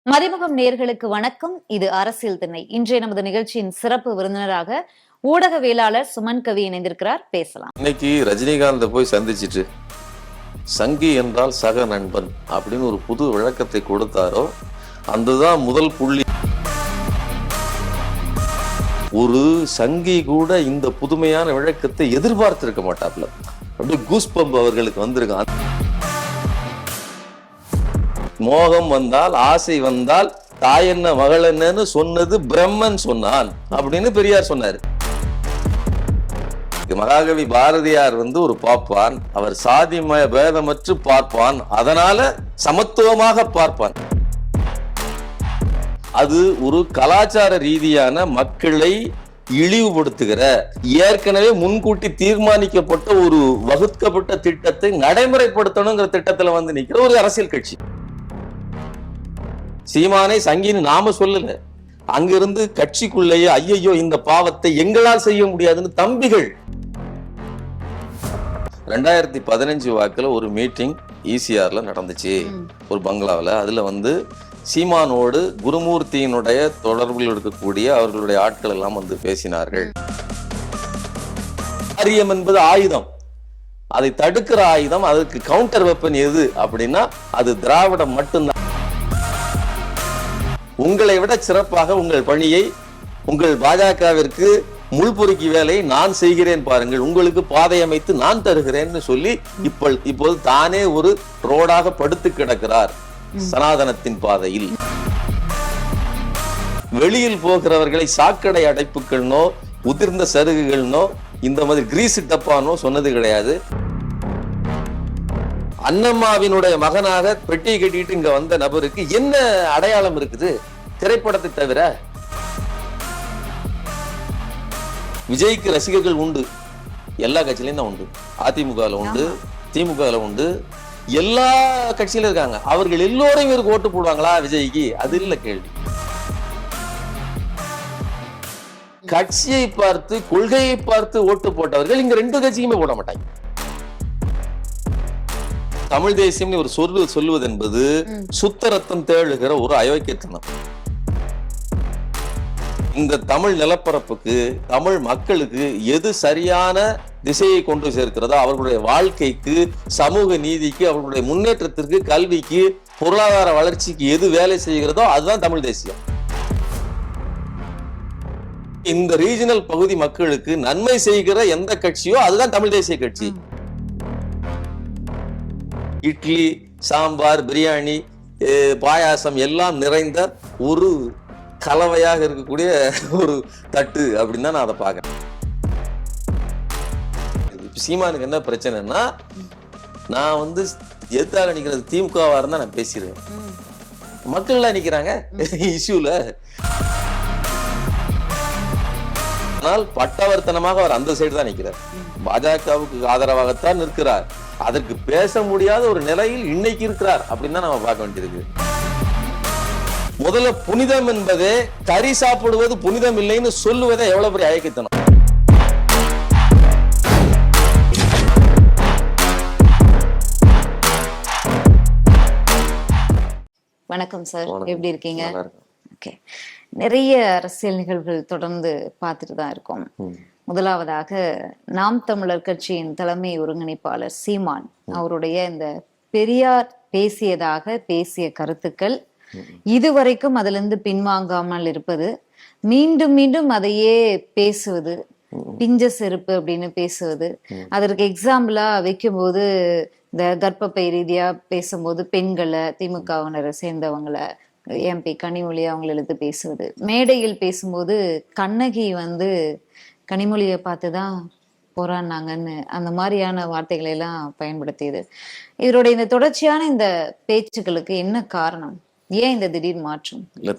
மதிமுகம் நேர்களுக்கு வணக்கம். இது அரசியல் திண்ணை. இன்றைய நமது நிகழ்ச்சியின் சிறப்பு விருந்தினராக ஊடகவியலாளர் சுமன் கவி இணைந்திருக்கிறார். பேசலாம். இன்னைக்கு ரஜினிகாந்த் போய் சந்திச்சுட்டு சங்கி என்றால் சக நண்பன் அப்படின்னு ஒரு புது விளக்கத்தை கொடுத்தாரோ அதுதான் முதல் புள்ளி. ஒரு சங்கி கூட இந்த புதுமையான விளக்கத்தை எதிர்பார்த்திருக்க மாட்டாப்ல. அப்படியே கூஸ்பம்ப் அவர்களுக்கு வந்திருக்கான். மோகம் வந்தால் ஆசை வந்தால் தாயென்ன மகள் என்னன்னு சொன்னது பிரம்மன் சொன்னான் அப்படின்னு பெரியார் சொன்னாரு. மகாகவி பாரதியார் ஒரு பார்ப்பான், அவர் சாதிமய பேதமற்று பார்ப்பான், அதனால சமத்துவமாக பார்ப்பான். அது ஒரு கலாச்சார ரீதியான மக்களை இழிவுபடுத்துகிற, ஏற்கனவே முன்கூட்டி தீர்மானிக்கப்பட்ட ஒரு வகுக்கப்பட்ட திட்டத்தை நடைமுறைப்படுத்தணுங்கிற திட்டத்துல நிக்கிற ஒரு அரசியல் கட்சி. சீமானை சங்கின்னு நாம சொல்லல, அங்கிருந்து கட்சிக்குள்ளேயே ஐயோ இந்த பாவத்தை எங்களால் செய்ய முடியாதுன்னு தம்பிகள். 2015 வாக்குல ஒரு மீட்டிங் ஈசிஆர்ல நடந்துச்சு, ஒரு பங்களாவில். அதுல சீமானோடு குருமூர்த்தியினுடைய தொடர்பில் இருக்கக்கூடிய அவர்களுடைய ஆட்கள் எல்லாம் பேசினார்கள். ஆரியம் என்பது ஆயுதம், அதை தடுக்கிற ஆயுதம். அதுக்கு கவுண்டர் வெப்பன் எது அப்படின்னா அது திராவிடம் மட்டும்தான். உங்களை விட சிறப்பாக உங்கள் பணியை, உங்கள் பாஜகவிற்கு முள்பொறுக்கி வேலையை நான் செய்கிறேன் பாருங்கள், உங்களுக்கு பாதை அமைத்து நான் தருகிறேன்னு சொல்லி இப்போது தானே ஒரு ரோடாக படுத்து கிடக்கிறார் சனாதனத்தின் பாதையில். வெளியில் போகிறவர்களை சாக்கடை அடைப்புகள்னோ உதிர்ந்த சருகுகள்னோ இந்த மாதிரி கிரீஸ் டப்பானோ சொன்னது கிடையாது. அண்ணம்மாவினுடைய மகனாக பெட்டி கட்டிட்டு இங்க வந்த நபருக்கு என்ன அடையாளம் இருக்குது திரைப்படத்தை தவிர? விஜய்க்கு ரசிகர்கள் உண்டு, எல்லா கட்சியிலும் தான் உண்டு. அதிமுக உண்டு, திமுக உண்டு, எல்லா கட்சியிலும் இருக்காங்க. அவர்கள் எல்லோரையும் இவருக்கு ஓட்டு போடுவாங்களா விஜய்க்கு? அது இல்ல கேள்வி. கட்சியை பார்த்து, கொள்கையை பார்த்து ஓட்டு போட்டவர்கள் இங்க ரெண்டு கட்சியுமே போட மாட்டாங்க. தமிழ் தேசியம் ஒரு சொல்லுவது என்பது சுத்த ரத்தம் தேழுகிற ஒரு அயோக்கியத்தனம். இந்த தமிழ் நிலப்பரப்புக்கு, தமிழ் மக்களுக்கு எது சரியான திசையை கொண்டு சேர்க்கிறதோ, அவர்களுடைய வாழ்க்கைக்கு, சமூக நீதிக்கு, அவர்களுடைய முன்னேற்றத்திற்கு, கல்விக்கு, பொருளாதார வளர்ச்சிக்கு எது வேலை செய்கிறதோ அதுதான் தமிழ் தேசியம். இந்த ரீஜனல் பகுதி மக்களுக்கு நன்மை செய்கிற எந்த கட்சியோ அதுதான் தமிழ் தேசிய கட்சி. இட்லி, சாம்பார், பிரியாணி, பாயாசம் எல்லாம் நிறைந்த ஒரு கலவையாக இருக்கக்கூடிய ஒரு தட்டு அப்படின்னு தான் நான் அதை பார்க்கிறேன். சீமானுக்கு என்ன பிரச்சனைன்னா, நான் எதிர்த்தாக நிக்கிறது திமுகவா இருந்தா நான் பேசிடுவேன். மக்கள் எல்லாம் நிக்கிறாங்க இஷ்யூல. ஆனால் பட்டவர்த்தனமாக அவர் அந்த சைடு தான் நிற்கிறார், பாஜகவுக்கு ஆதரவாகத்தான் நிற்கிறார். அதற்கு பேச முடியாத ஒரு நிலையில் இன்னைக்கு இருக்கிறார் அப்படின்னு தான் நம்ம பார்க்க வேண்டியிருக்கு. முதல்ல புனிதம் என்பதே கறி சாப்பிடுவது புனிதம் இல்லைன்னு சொல்லுவதே எவ்வளவு பெரிய அயக்கத்தனம். வணக்கம் சார், எப்படி இருக்கீங்க? ஓகே, நிறைய அரசியல் நிகழ்வுகள் தொடர்ந்து பார்த்துட்டு தான் இருக்கோம். முதலாவதாக நாம் தமிழர் கட்சியின் தலைமை ஒருங்கிணைப்பாளர் சீமான் அவருடைய இந்த பெரியார் பேசிய கருத்துக்கள் இதுவரைக்கும் அதுல இருந்து பின்வாங்காமல் இருப்பது, மீண்டும் மீண்டும் அதையே பேசுவது, பிஞ்ச செருப்பு அப்படின்னு பேசுவது. அதற்கு எக்ஸாம்பிளா வைக்கும்போது இந்த கர்ப்பப்பை ரீதியா பேசும்போது பெண்களை, திமுகவினரை சேர்ந்தவங்களை, எம்பி கனிமொழி அவங்களை எழுத்து பேசுவது, மேடையில் பேசும்போது கண்ணகி கனிமொழியை பார்த்துதான் போராடினாங்கன்னு அந்த மாதிரியான வார்த்தைகளை எல்லாம் பயன்படுத்தியது. இவருடைய இந்த தொடர்ச்சியான இந்த பேச்சுக்களுக்கு என்ன காரணம்? ஏன் இந்த திடீர் மாற்றம்? இல்ல,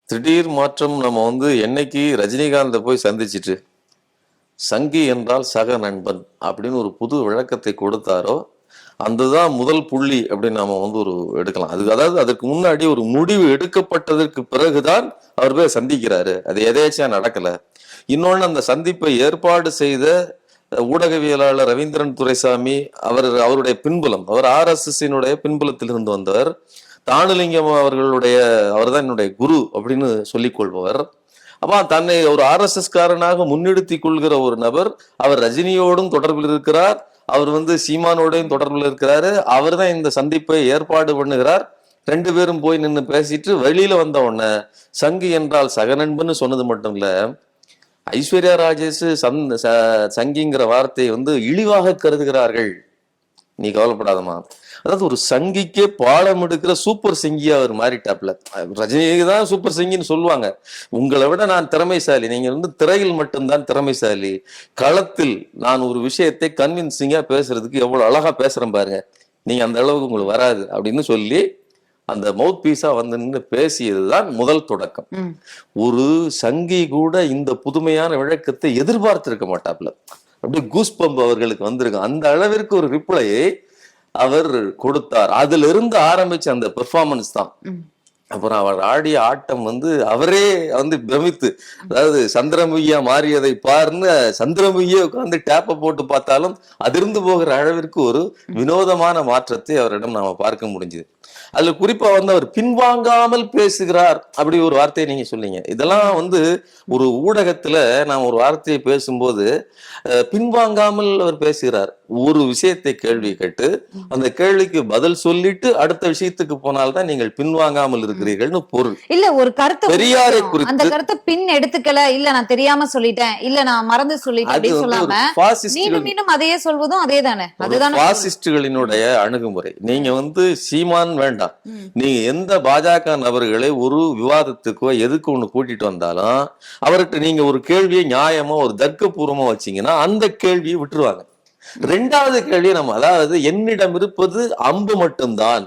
திடீர் மாற்றம் நம்ம என்னைக்கு ரஜினிகாந்த போய் சந்திச்சுட்டு சங்கி என்றால் சக நண்பன் அப்படின்னு ஒரு புது விளக்கத்தை கொடுத்தாரோ அதுதான் முதல் புள்ளி அப்படின்னு நாம ஒரு எடுக்கலாம். அதாவது அதற்கு முன்னாடி ஒரு முடிவு எடுக்கப்பட்டதற்கு பிறகுதான் அவர் போய் சந்திக்கிறாரு. அது எதேச்சா நடக்கல. இன்னொன்னு, அந்த சந்திப்பை ஏற்பாடு செய்த ஊடகவியலாளர் ரவீந்திரன் துரைசாமி அவருடைய பின்புலம், அவர் RSS பின்புலத்தில் இருந்து வந்தவர். தானுலிங்கம் அவர்தான் என்னுடைய குரு அப்படின்னு சொல்லிக் கொள்பவர். அப்ப தன்னை ஒரு RSS காரனாக முன்னிறுத்தி கொள்கிற ஒரு நபர், அவர் ரஜினியோடும் தொடர்பில் இருக்கிறார், அவர் சீமானோடையும் தொடர்பில் இருக்கிறாரு. அவர் தான் இந்த சந்திப்பை ஏற்பாடு பண்ணுகிறார். 2 பேரும் போய் நின்று பேசிட்டு வெளியில வந்த உடனே சங்கி என்றால் சகநண்பன்னு சொன்னது மட்டும் இல்ல, ஐஸ்வர்யா ராஜேஷ் சங்கிங்கிற வார்த்தையை இழிவாக கருதுகிறார்கள். நீ கவலைப்படாதமா. அதாவது ஒரு சங்கிக்கே பாடம் எடுக்கிற சூப்பர் சங்கியா அவர் மாறிட்டாப்ல. ரஜினிக்கு தான் சூப்பர் சங்கின்னு சொல்லுவாங்க. உங்களை விட நான் திறமைசாலி, நீங்க திரையில் மட்டும்தான் திறமைசாலி, களத்தில் நான் ஒரு விஷயத்தை கன்வின்சிங்கா பேசுறதுக்கு எவ்வளவு அழகா பேசுறேன் பாருங்க, நீங்க அந்த அளவுக்கு உங்களுக்கு வராது அப்படின்னு சொல்லி அந்த மவுத் பீஸா நின்று பேசியதுதான் முதல் தொடக்கம். ஒரு சங்கி கூட இந்த புதுமையான விளக்கத்தை எதிர்பார்த்திருக்க மாட்டாப்ல. அப்படியே கூஸ்பம்ப் அவர்களுக்கு வந்திருக்கு. அந்த அளவிற்கு ஒரு ரிப்ளையை அவர் கொடுத்தார். அதுல இருந்து ஆரம்பிச்ச அந்த பெர்ஃபார்மன்ஸ் தான். அப்புறம் அவர் ஆடிய ஆட்டம் அவரே பிரமித்து, அதாவது சந்திரமுகியா மாறியதை பாருன்னு சந்திரமுகியை உட்கார்ந்து டேப்பை போட்டு பார்த்தாலும் அதிர்ந்து போகிற அளவிற்கு ஒரு வினோதமான மாற்றத்தை அவரிடம் நாம பார்க்க முடிஞ்சுது. அதுல குறிப்பா அவர் பின்வாங்காமல் பேசுகிறார் அப்படி ஒரு வார்த்தையை நீங்க சொன்னீங்க. இதெல்லாம் ஒரு ஊடகத்துல நாம் ஒரு வார்த்தையை பேசும்போது பின்வாங்காமல் அவர் பேசுகிறார். ஒரு விஷயத்தை கேள்வி கேட்டு அந்த கேள்விக்கு பதில் சொல்லிட்டு அடுத்த விஷயத்துக்கு போனால்தான் நீங்கள் பின்வாங்காமல் இருக்கிறீர்கள்னு பொருள். இல்ல ஒரு கருத்து பெரியாரை குறித்து அந்த கருத்தை பின் எடுத்துக்கல, இல்ல நான் தெரியாம சொல்லிட்டேன், இல்ல நான் மறந்து சொல்லிட்டேன் அப்படின்னு சொல்லாம மீண்டும் மீண்டும் அதையே சொல்வதும் அதே தானே. அதுதான் பாசிஸ்டுகளினுடைய அணுகுமுறை. நீங்க சீமான் வேண்டாம், நீங்க எந்த பாஜக நபர்களை ஒரு விவாதத்துக்கோ எதுக்கு ஒண்ணு கூட்டிட்டு வந்தாலும் அவர்கிட்ட நீங்க ஒரு கேள்வியை நியாயமா ஒரு தர்க்கபூர்வமா வச்சீங்கன்னா அந்த கேள்வியை விட்டுருவாங்க. 2வது கேள்வி அதாவது என்னிடம் இருப்பது அம்பு மட்டும்தான்,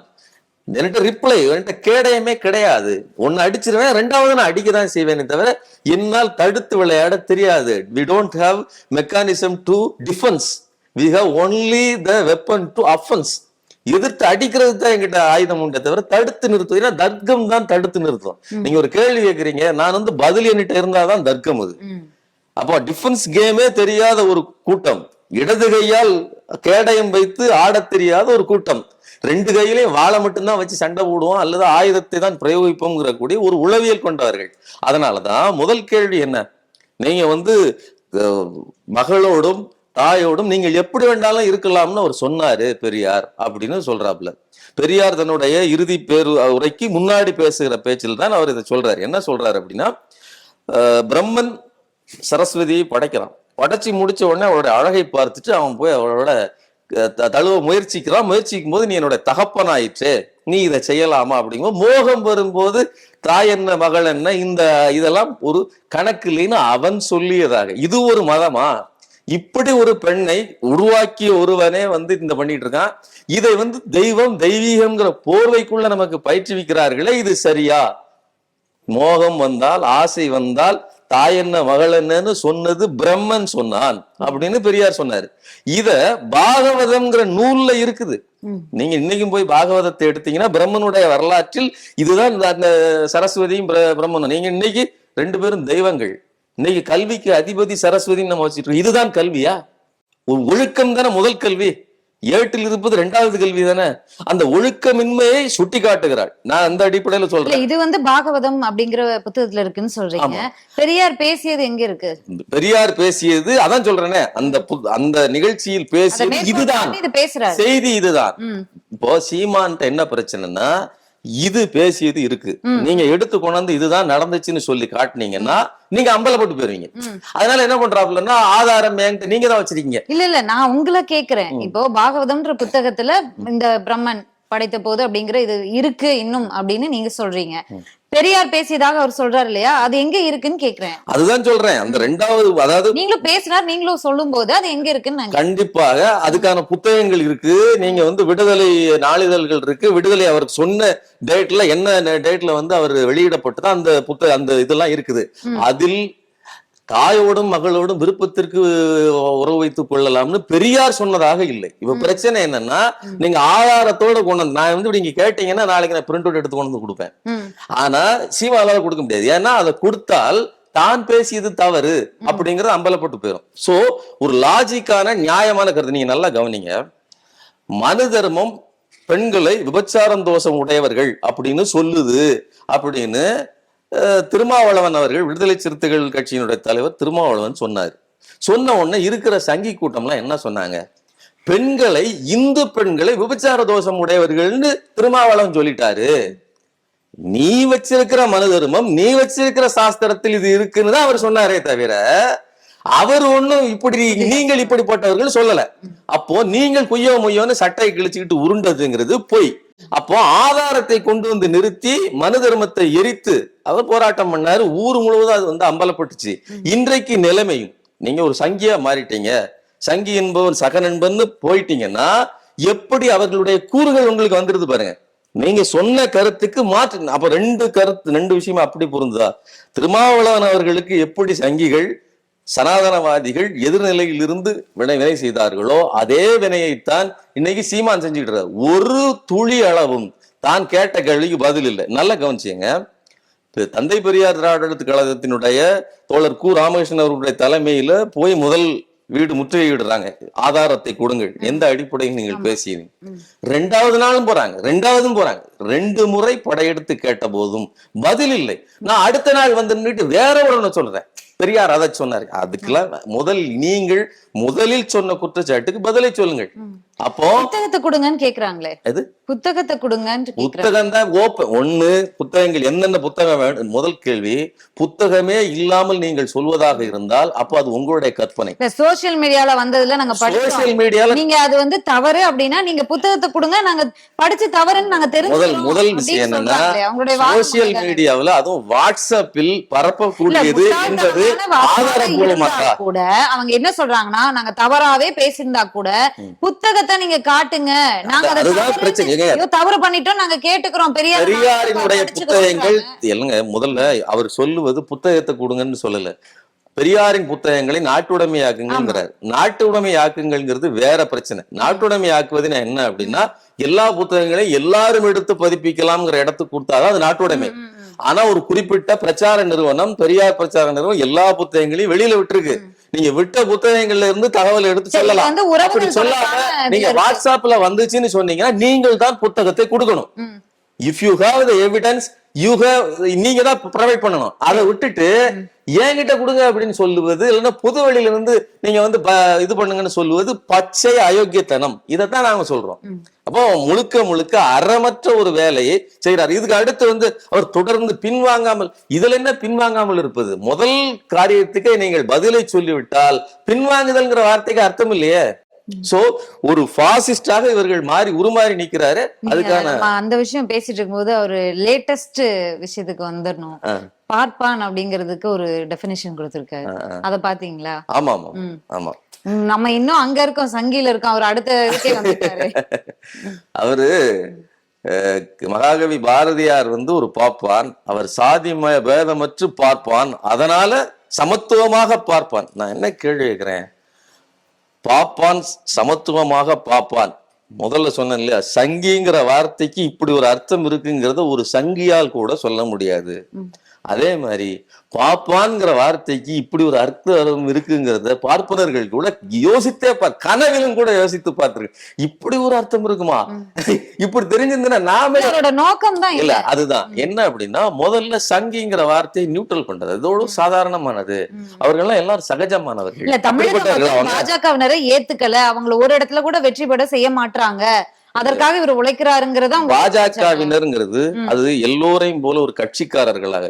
என்கிட்ட ரிப்ளை என்கிட்ட கேடயமே கிடையாது, ஒன்னு அடிச்சிருவேன், 2வது நான் அடிக்கதான் செய்வேனே தவிர என்னால் தடுத்து விளையாட தெரியாது. we don't have mechanism to defense, we have only the weapon to offense. எதிர்த்து அடிக்கிறது தான் என்கிட்ட ஆயுதம் உண்டே தவிர தடுத்து நிறுத்தும். ஏன்னா தர்க்கம் தான் தடுத்து நிறுத்தும். நீங்க ஒரு கேள்வி கேட்கறீங்க, நான் பதில் என்கிட்ட இருந்தாதான் தர்க்கம். அது அப்போ டிஃபென்ஸ் கேமே தெரியாத ஒரு கூட்டம், இடது கையால் கேடயம் வைத்து ஆட தெரியாத ஒரு கூட்டம், 2 கையிலையும் வாழை மட்டும்தான் வச்சு சண்டை போடுவோம் அல்லது ஆயுதத்தை தான் பிரயோகிப்போங்கிற கூடிய ஒரு உளவியல் கொண்டவர்கள். அதனாலதான் முதல் கேள்வி என்ன, நீங்க மகளோடும் தாயோடும் நீங்கள் எப்படி வேண்டாலும் இருக்கலாம்னு அவர் சொன்னாரு பெரியார் அப்படின்னு சொல்றாப்ல. பெரியார் தன்னுடைய இறுதி உரைக்கு முன்னாடி பேசுகிற பேச்சில் தான் அவர் இதை சொல்றாரு. என்ன சொல்றாரு அப்படின்னா, பிரம்மன் சரஸ்வதியை படைக்கிறான், படைச்சி முடிச்ச உடனே அவருடைய அழகை பார்த்துட்டு அவன் போய் அவரோட தழுவ முயற்சிக்கும் போது நீ என்னோட தகப்பனாயிற்றே, நீ இதை செய்யலாமா அப்படிங்கும்போது மோகம் வரும்போது தாய் என்ன மகள் என்ன இதெல்லாம் ஒரு கணக்கு இல்லைன்னு அவன் சொல்லியதாக. இது ஒரு மதமா? இப்படி ஒரு பெண்ணை உருவாக்கிய ஒருவனே இந்த பண்ணிட்டு இருக்கான். இதை தெய்வம் தெய்வீகம்ங்கிற போர்வைக்குள்ள நமக்கு பயிற்றுவிக்கிறார்களே, இது சரியா? மோகம் வந்தால் ஆசை வந்தால் தாய் என்ன மகள் என்னன்னு சொன்னது பிரம்மன் சொன்னான் அப்படின்னு பெரியார் சொன்னாரு. இத பாகவதம்ங்கிற நூல்ல இருக்குது. நீங்க இன்னைக்கும் போய் பாகவதத்தை எடுத்தீங்கன்னா பிரம்மனுடைய வரலாற்றில் இதுதான் அந்த சரஸ்வதியும் பிரம்மனும். நீங்க இன்னைக்கு 2 பேரும் தெய்வங்கள். இன்னைக்கு கல்விக்கு அதிபதி சரஸ்வதின்னு நம்ம வச்சுட்டு இருக்கோம். இதுதான் கல்வியா? ஒரு ஒழுக்கம் தானே முதல் கல்வி, ஏட்டில் இருப்பது 2வது கல்வி தானே. அந்த ஒழுக்கமின்மையை சுட்டி காட்டுகிறாள். நான் அந்த அடிப்படையில சொல்றேன். இது பாகவதம் அப்படிங்கிற புத்தகத்துல இருக்குன்னு சொல்றீங்க. பெரியார் பேசியது எங்க இருக்கு? பெரியார் பேசியது அதான் சொல்றேனே, அந்த நிகழ்ச்சியில் பேசியது இதுதான், செய்தி இதுதான். இப்போ சீமான்ட்ட என்ன பிரச்சனைன்னா, இது பேசியது இருக்கு, நீங்க எடுத்து கொண்டாந்து இதுதான் நடந்துச்சுன்னு சொல்லி காட்டினீங்கன்னா நீங்க அம்பலப்பட்டு போயிருவீங்க. அதனால என்ன பண்றாப்புலன்னா, ஆதாரம் என்கிட்ட நீங்க தான் வச்சிருக்கீங்க. இல்ல நான் உங்களை கேக்குறேன். இப்போ பாகவதம்ன்ற புத்தகத்துல இந்த பிரம்மன் படைத்த போது அப்படிங்கிற இது இருக்கு இன்னும் அப்படின்னு நீங்க சொல்றீங்க. பெரியார் பேசியதாக அவர் சொல்றாரு இல்லையா, அது எங்க இருக்குன்னு கேக்குறேன். அதுதான் சொல்றேன். அந்த 2வது, அதாவது நீங்களும் பேசினார், நீங்களும் சொல்லும் போது அது எங்க இருக்குன்னு. கண்டிப்பாக அதுக்கான புத்தகங்கள் இருக்கு. நீங்க விடுதலை நாளிதழ்கள் இருக்கு. விடுதலை அவர் சொன்ன டேட்ல என்ன டேட்ல அவர் வெளியிடப்பட்டதா அந்த இதெல்லாம் இருக்குது. அதில் தாயோடும் மகளோடும் விருப்பத்திற்கு உறவு வைத்துக் கொள்ளலாம்னு பெரியார் சொன்னதாக இல்லை. இப்ப பிரச்சனை என்னன்னா, நீங்க ஆதாரத்தோட கொண்டு நான் நீங்க கேட்டீங்கன்னா நாளைக்கு நான் பிரிண்ட் அவுட் எடுத்து கொண்டு வந்து கொடுப்பேன். ஆனா சீமாவால கொடுக்க முடியாது. ஏன்னா அதை கொடுத்தால் தான் பேசியது தவறு அப்படிங்கறது அம்பலப்பட்டு போயிடும். சோ ஒரு லாஜிக்கான நியாயமான கருத்து. நீங்க நல்லா கவனிங்க. மனு தர்மம் பெண்களை விபச்சாரம் தோஷம் உடையவர்கள் அப்படின்னு சொல்லுது அப்படின்னு திருமாவளவன் அவர்கள், விடுதலை சிறுத்தைகள் கட்சியினுடைய தலைவர் திருமாவளவன் சொன்னார். சொன்ன உடனே இருக்கிற சங்கி கூட்டம்லாம் என்ன சொன்னாங்க, பெண்களை, இந்து பெண்களை விபச்சார தோஷம் உடையவர்கள்னு திருமாவளவன் சொல்லிட்டாரு. நீ வச்சிருக்கிற மனு தர்மம், நீ வச்சிருக்கிற சாஸ்திரத்தில் இது இருக்குன்னு தான் அவர் சொன்னாரே தவிர அவர் ஒண்ணும் இப்படி நீங்கள் இப்படிப்பட்டவர்கள் சொல்லல. அப்போ நீங்கள் குய்யோ முய்யோன்னு சட்டை கிழிச்சுக்கிட்டு உருண்டதுங்கிறது பொய். அப்போ ஆதாரத்தை கொண்டு வந்து நிறுத்தி மனு தர்மத்தை எரித்து அவர் போராட்டம் பண்ணாரு. ஊர் முழுவதும் அது வந்து அம்பலப்பட்டுச்சு. இன்றைக்கு நிலைமையும் நீங்க ஒரு சங்கியா மாறிட்டீங்க, சங்கி என்பவன் சக நண்பன்னு போயிட்டீங்கன்னா எப்படி அவர்களுடைய கூறுகள் உங்களுக்கு வந்துருது பாருங்க. நீங்க சொன்ன கருத்துக்கு மாற்று. அப்ப ரெண்டு விஷயமா அப்படி பொருந்துதா? திருமாவளவன் அவர்களுக்கு எப்படி சங்கிகள் சனாதனவாதிகள் எதிர்நிலையில் இருந்து வினை செய்தார்களோ அதே வினையைத்தான் இன்னைக்கு சீமான் செஞ்சுட்டு இருக்கார். ஒரு துளி அளவும் தான் கேட்ட கேள்விக்கு பதில் இல்லை. நல்லா கவனிச்சுங்க. தந்தை பெரியார் திராவிடத்து கழகத்தினுடைய தோழர் கு ராமகிருஷ்ணன் அவர்களுடைய தலைமையில போய் முதல் வீடு முற்றுகையிடுறாங்க. ஆதாரத்தை கொடுங்கள், எந்த அடிப்படையில் நீங்கள் பேசினீங்க. ரெண்டாவது நாளும் போறாங்க, ரெண்டாவதும் போறாங்க. 2 முறை படையெடுத்து கேட்ட போதும் பதில் இல்லை. நான் அடுத்த நாள் வந்து வேற ஒரு சொல்றேன், பெரியார் அதை சொன்னாரு. அதுக்கெல்லாம் நீங்கள் முதலில் சொன்ன குற்றச்சாட்டுக்கு பதிலை சொல்லுங்கள். அப்போ புத்தகத்தை கொடுங்கன்னு கேக்குறாங்களே, புத்தகத்தை கொடுங்கன்னு. புத்தகம் தான் ஓப்பன். ஒண்ணு, புத்தகங்கள் என்னென்ன புத்தகம் வேணும்? முதல் கேள்வி, புத்தகமே இல்லாமல் நீங்கள் சொல்வதாக இருந்தால் அப்போ அது உங்களுடைய கற்பனை. சோசியல் மீடியால வந்ததுல நாங்க சோசியல் மீடியால நீங்க அது வந்து தவறு அப்படின்னா நீங்க புத்தகத்தை கொடுங்க, நாங்க படிச்சு தவறுன்னு நாங்க தெரிஞ்சுக்கிறோம். முதல் விஷயம் என்னன்னா, சோசியல் மீடியாவில் அதுவும் வாட்ஸ்அப்பில் பரப்பக்கூடியது என்பது ஆதாரபூர்வமாக கூட அவங்க என்ன சொல்றாங்கன்னா, நாங்க தவறாவே பேசியிருந்தா கூட புத்தகத்தை நீங்க காட்டுங்க, நாங்க அதை தவறு பண்ணிட்டோம், நாங்க கேட்டுக்கிறோம். பெரியாரினுடைய புத்தகங்கள் இல்லைங்க. முதல்ல அவர் சொல்லுவது புத்தகத்தை கொடுங்கன்னு சொல்லல, பெரியாரின் புத்தகங்களை நாட்டுடைமையாக்குங்கிறார். நாட்டுடைமையாக்குங்கிறது வேற பிரச்சனை. நாட்டுடைமையாக்குவது என்ன அப்படின்னா, எல்லா புத்தகங்களையும் எல்லாரும் எடுத்து பதிப்பிக்கலாம்ங்கிற இடத்துக்கு கொடுத்தாதான் அது நாட்டுடைமை. ஆனா ஒரு குறிப்பிட்ட பிரச்சார நிறுவனம், பெரியார் பிரச்சார நிறுவனம் எல்லா புத்தகங்களையும் வெளியில விட்டுருக்கு. நீங்க விட்ட புத்தகங்கள்ல இருந்து தகவல் எடுத்து சொல்லலாம். அப்படி சொல்லாம நீங்க வாட்ஸ்அப்ல வந்துச்சுன்னு சொன்னீங்கன்னா நீங்கள் தான் புத்தகத்தை கொடுக்கணும். If you have the evidence நீங்க தான் ப்ரொவைட் பண்ணணும். அதை விட்டுட்டு என்கிட்ட கொடுங்க அப்படின்னு சொல்லுவது, இல்லைன்னா பொது வழியில இருந்து நீங்க வந்து இது பண்ணுங்கன்னு சொல்லுவது பச்சை அயோக்கியத்தனம். இதைத்தான் நாங்க சொல்றோம். அப்போ முழுக்க அறமற்ற ஒரு வேலையை செய்யறாரு. இதுக்கு அடுத்து வந்து அவர் தொடர்ந்து பின்வாங்காமல், இதுல என்ன பின்வாங்காமல் இருப்பது? முதல் காரியத்துக்கே நீங்கள் பதிலை சொல்லிவிட்டால் பின்வாங்குதல்ங்கிற வார்த்தைக்கு அர்த்தம் இல்லையே. சோ ஒரு பாசிஸ்டாக இவர்கள் உருமாறி நிக்கிறாரு. அதுக்கான அந்த விஷயம் பேசிட்டு இருக்கும்போது ஒரு லேட்டஸ்ட் விஷயத்துக்கு வந்துடணும். பார்ப்பான் அப்படிங்கிறதுக்கு ஒரு டெபினிஷன் கொடுத்திருக்காரு, அத பாத்தீங்களா? ஆமா ஆமா ஆமா. நம்ம இன்னும் அங்க இருக்கோம், சங்கில இருக்கோம். அவர் அடுத்த இதுக்கே வந்துட்டாரு. அவரு மகாகவி பாரதியார் வந்து ஒரு பார்ப்பான், அவர் சாதி பேதமற்று பார்ப்பான், அதனால சமத்துவமாக பார்ப்பான். நான் என்ன கேள்வி கேட்கிறேன், பாப்பான் சமத்துவமாக பாப்பான். முதல்ல சொன்னேன் இல்லையா, சங்கிங்கிற வார்த்தைக்கு இப்படி ஒரு அர்த்தம் இருக்குங்கிறத ஒரு சங்கியால் கூட சொல்ல முடியாது. அதே மாதிரி பாப்பான்ங்கிற வார்த்தைக்கு இப்படி ஒரு அர்த்தம் இருக்குங்கிறத பார்ப்பனர்கள் கூட யோசித்தே கனவிலும் கூட யோசித்து பார்த்திருக்கு. இப்படி ஒரு அர்த்தம் இருக்குமா? இப்படி தெரிஞ்சிருந்தா நாமே நோக்கம் தான் இல்ல. அதுதான் என்ன அப்படின்னா, முதல்ல சங்கிங்கிற வார்த்தையை நியூட்ரல் பண்றது அதோட சாதாரணமானது. அவர்கள் எல்லாரும் சகஜமானவர்கள். பாஜகவினரை ஏத்துக்கல, அவங்களை ஒரு இடத்துல கூட வெற்றி பெற செய்ய மாட்டாங்க, அதற்காக இவர் உழைக்கிறாருங்கிறதா பாஜகவினருங்கிறது. அது எல்லோரையும் போல ஒரு கட்சிக்காரர்களாக,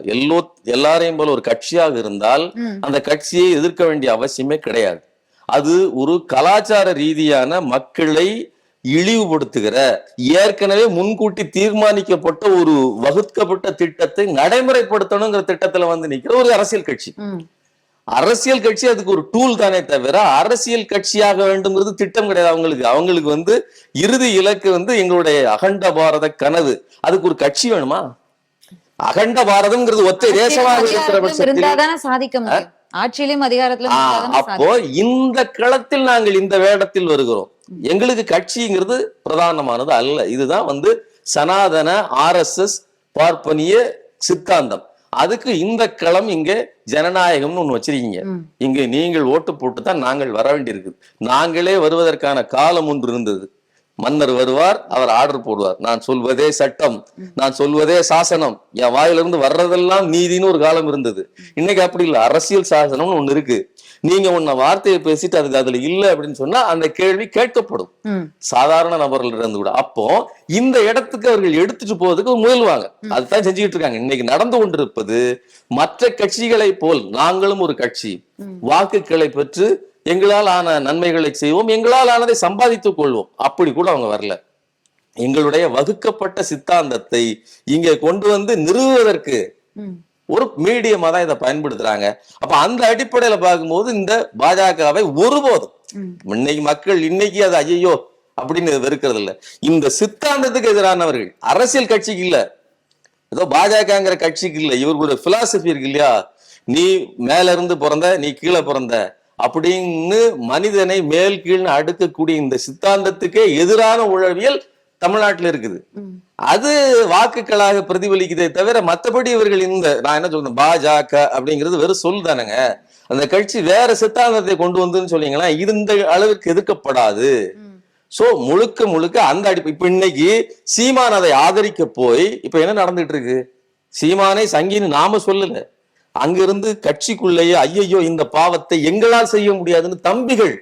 எல்லாரையும் போல ஒரு கட்சியாக இருந்தால் அந்த கட்சியை எதிர்க்க வேண்டிய அவசியமே கிடையாது. அது ஒரு கலாச்சார ரீதியான மக்களை இழிவுபடுத்துகிற, ஏற்கனவே முன்கூட்டி தீர்மானிக்கப்பட்ட ஒரு வகுக்கப்பட்ட திட்டத்தை நடைமுறைப்படுத்தணுங்கிற திட்டத்துல வந்து நிக்கிற ஒரு அரசியல் கட்சி. அரசியல் கட்சி அதுக்கு ஒரு டூல் தானே தவிர அரசியல் கட்சியாக வேண்டும்ங்கிறது திட்டம் கிடையாது. அவங்களுக்கு வந்து இறுதி இலக்கு வந்து எங்களுடைய அகண்ட பாரத கனவு. அதுக்கு ஒரு கட்சி வேணுமா? அகண்ட பாரதம்ங்கிறது ஒற்றை தேசமாக இருக்கிற பட்சத்தில் சாதிக்க முடியும். ஆட்சியிலும் அதிகாரத்திலும். அப்போ இந்த களத்தில் நாங்கள் இந்த வேடத்தில் வருகிறோம். எங்களுக்கு கட்சிங்கிறது பிரதானமானது அல்ல. இதுதான் வந்து சனாதன RSS பார்ப்பனிய சித்தாந்தம். அதுக்கு இந்த களம் இங்க ஜனநாயகம்னு ஒண்ணு வச்சிருக்கீங்க. இங்க நீங்கள் ஓட்டு போட்டு தான் நாங்கள் வர வேண்டியிருக்கு. நாங்களே வருவதற்கான காலம் ஒன்று இருந்தது. மன்னர் வருவார், அவர் ஆர்டர் போடுவார். நான் சொல்வதே சட்டம், நான் சொல்வதே சாசனம், என் வாயிலிருந்து வர்றதெல்லாம் நீதினு ஒரு காலம் இருந்தது. இன்னைக்கு அப்படி இல்லை. அரசியல் சாசனம்னு ஒண்ணு இருக்கு. நீங்க உன்ன வார்த்தையை பேசிட்டு அதுல இல்ல அப்படின்னு சொன்னா அந்த கேள்வி கேட்கப்படும் சாதாரண நபர்கள் இருந்து கூட. அப்போ இந்த இடத்துக்கு அவர்கள் எடுத்துட்டு போறதுக்கு முயல்வாங்க. அதுதான் செஞ்சுக்கிட்டு இருக்காங்க. இன்னைக்கு நடந்து கொண்டிருப்பது மற்ற கட்சிகளை போல் நாங்களும் ஒரு கட்சி, வாக்குகளை பெற்று எங்களால் ஆன நன்மைகளை செய்வோம், எங்களால் ஆனதை சம்பாதித்துக் கொள்வோம், அப்படி கூட அவங்க வரல. எங்களுடைய வகுக்கப்பட்ட சித்தாந்தத்தை இங்க கொண்டு வந்து நிறுவுவதற்கு ஒரு மீடியமா தான் இதை பயன்படுத்துறாங்க. அப்ப அந்த அடிப்படையில பார்க்கும்போது இந்த பாஜகவை ஒருபோதும் இன்னைக்கு மக்கள் இன்னைக்கு அது ஐயோ அப்படின்னு வெறுக்கிறது இல்ல. இந்த சித்தாந்தத்துக்கு எதிரானவர்கள், அரசியல் கட்சிக்கு இல்ல, ஏதோ பாஜகங்கிற கட்சிக்கு இல்ல, இவர்களுடைய பிலாசபி இருக்கு இல்லையா, நீ மேல இருந்து பிறந்த நீ கீழே பிறந்த அப்படின்னு மனிதனை மேல் கீழ்னு அடுக்கக்கூடிய இந்த சித்தாந்தத்துக்கே எதிரான உளவியல் தமிழ்நாட்டில் இருக்குது. அது வாக்குகளாக பிரதிபலிக்குதே தவிர மற்றபடி இவர்கள் இந்த நான் என்ன சொல்றேன், பாஜக அப்படிங்கிறது வெறும் சொல் தானேங்க. அந்த கட்சி வேற சித்தாந்தத்தை கொண்டு வந்துன்னு சொன்னீங்கன்னா இது இந்த அளவிற்கு எதிர்க்கப்படாது. சோ முழுக்க முழுக்க அந்த இப்ப இன்னைக்கு சீமான் அதை ஆதரிக்க போய் இப்ப என்ன நடந்துட்டு இருக்கு, சீமானை சங்கின்னு நாம சொல்லல, அங்கிருந்து கட்சிக்குள்ளேயே ஐயோ இந்த பாவத்தை எங்களால் செய்ய முடியாதுன்னு தம்பிகள்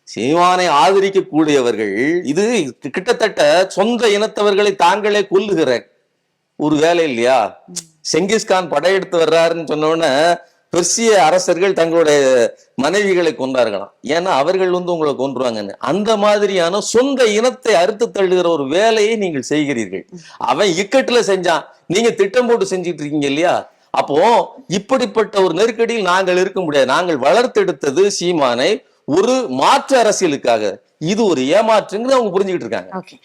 சீமானை ஆதரிக்க கூடியவர்கள், இது கிட்டத்தட்ட சொந்த இனத்தவர்களை தாங்களே கொல்லுகிற ஒரு வேலை இல்லையா. செங்கிஸ்கான் படையெடுத்து வர்றாருன்னு சொன்னோன்னே பெர்சிய அரசர்கள் தங்களுடைய மனைவிகளை கொண்டார்களாம், ஏன்னா அவர்கள் உங்களை கொன்றுவாங்கன்னு. அந்த மாதிரியான சொந்த இனத்தை அறுத்து தள்ளுகிற ஒரு வேலையை நீங்கள் செய்கிறீர்கள். அவன் இக்கட்டுல செஞ்சான், நீங்க திட்டம் போட்டு செஞ்சிட்டு இருக்கீங்க இல்லையா. அப்போ இப்படிப்பட்ட ஒரு நெருக்கடியில் நாங்கள் இருக்க முடியாது. நாங்கள் வளர்த்தெடுத்தது சீமானை ஒரு மாற்று அரசியலுக்காக. இது ஒரு ஏமாற்றுங்கிறது அவங்க புரிஞ்சுக்கிட்டு இருக்காங்க. ஓகே,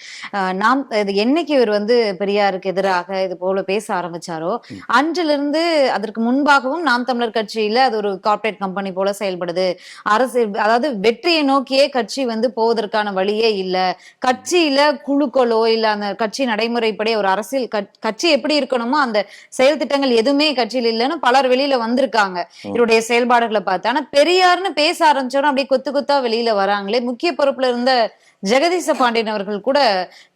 நாம் இது என்னைக்கு இவர் வந்து பெரியாருக்கு எதிராக இது போல பேச ஆரம்பிச்சாரோ அன்றிலிருந்து அதற்கு முன்பாகவும் நாம் தமிழர் கட்சியில அது ஒரு கார்ப்பரேட் கம்பெனி போல செயல்படுது, அரசு அதாவது வெற்றியை நோக்கியே கட்சி வந்து போவதற்கான வழியே இல்ல, கட்சியில குழுக்களோ இல்ல அந்த கட்சி நடைமுறைப்படி ஒரு அரசியல் கட்சி எப்படி இருக்கணுமோ அந்த செயல் திட்டங்கள் எதுவுமே கட்சியில் இல்லைன்னு பலர் வெளியில வந்திருக்காங்க இவருடைய செயல்பாடுகளை பார்த்து. ஆனா பெரியார்னு பேச ஆரம்பிச்சோன்னா அப்படியே கொத்து கொத்தா வெளியில வராங்களே. முக்கிய பொறுப்புல இருந்த ஜெகதீச பாண்டியன் அவர்கள் கூட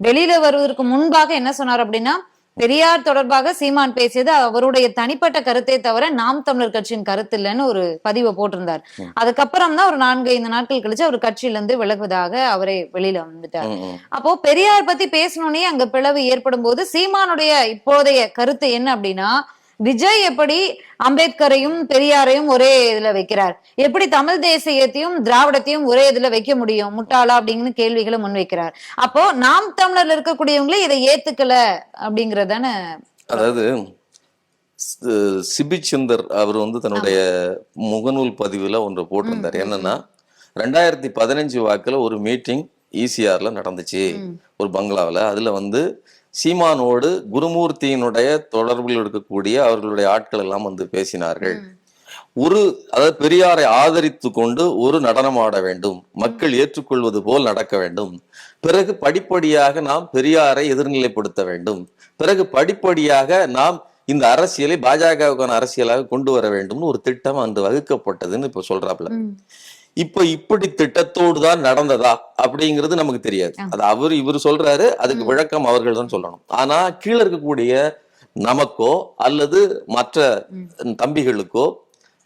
வெளியில வருவதற்கு முன்பாக என்ன சொன்னார் அப்படின்னா, பெரியார் தொடர்பாக சீமான் பேசியது அவருடைய தனிப்பட்ட கருத்தை தவிர நாம் தமிழர் கட்சியின் கருத்து இல்லைன்னு ஒரு பதிவை போட்டிருந்தார். அதுக்கப்புறம் தான் ஒரு 4-5 நாட்கள் கழிச்சு அவர் கட்சியில இருந்து விலகுவதாக அவரே வெளியில வந்துட்டார். அப்போ பெரியார் பத்தி பேசணும்னே அங்க பிளவு ஏற்படும் போது சீமானுடைய இப்போதைய கருத்து என்ன அப்படின்னா, விஜய் எப்படி அம்பேத்கரையும் பெரியாரையும் ஒரே இதுல வைக்கிறார், எப்படி தமிழ் தேசியத்தையும் திராவிடத்தையும் ஒரே இதுல வைக்க முடியும், முட்டாளா அப்படிங்கிற கேள்விகளை முன்வைக்கிறார். அப்போ நாம் தமிழர்ல இருக்கக்கூடியவங்களே இதை ஏத்துக்கல அப்படிங்கறதான. அதாவது சிபிச்சந்தர் அவர் தன்னுடைய முகநூல் பதிவுல ஒன்று போட்டிருந்தார். என்னன்னா 2015 வாக்குல ஒரு மீட்டிங் ஈசிஆர்ல நடந்துச்சு ஒரு பங்களாவில். அதுல சீமானோடு குருமூர்த்தியினுடைய தொடர்பில் இருக்கக்கூடிய அவர்களுடைய ஆட்கள் எல்லாம் பேசினார்கள். அதாவது பெரியாரை ஆதரித்து கொண்டு ஒரு நடனம் ஆட வேண்டும், மக்கள் ஏற்றுக்கொள்வது போல் நடக்க வேண்டும், பிறகு படிப்படியாக நாம் பெரியாரை எதிர்நிலைப்படுத்த வேண்டும், பிறகு படிப்படியாக நாம் இந்த அரசியலை பாஜகவுக்கான அரசியலாக கொண்டு வர வேண்டும்னு ஒரு திட்டம் அன்று வகுக்கப்பட்டதுன்னு இப்ப சொல்றாப்ல. இப்ப இப்படி திட்டத்தோடு தான் நடந்ததா அப்படிங்கிறது நமக்கு தெரியாது. அது இவர் சொல்றாரு, அதுக்கு விளக்கம் அவர்கள் தான் சொல்லணும். ஆனா கீழே இருக்கக்கூடிய நமக்கோ அல்லது மற்ற தம்பிகளுக்கோ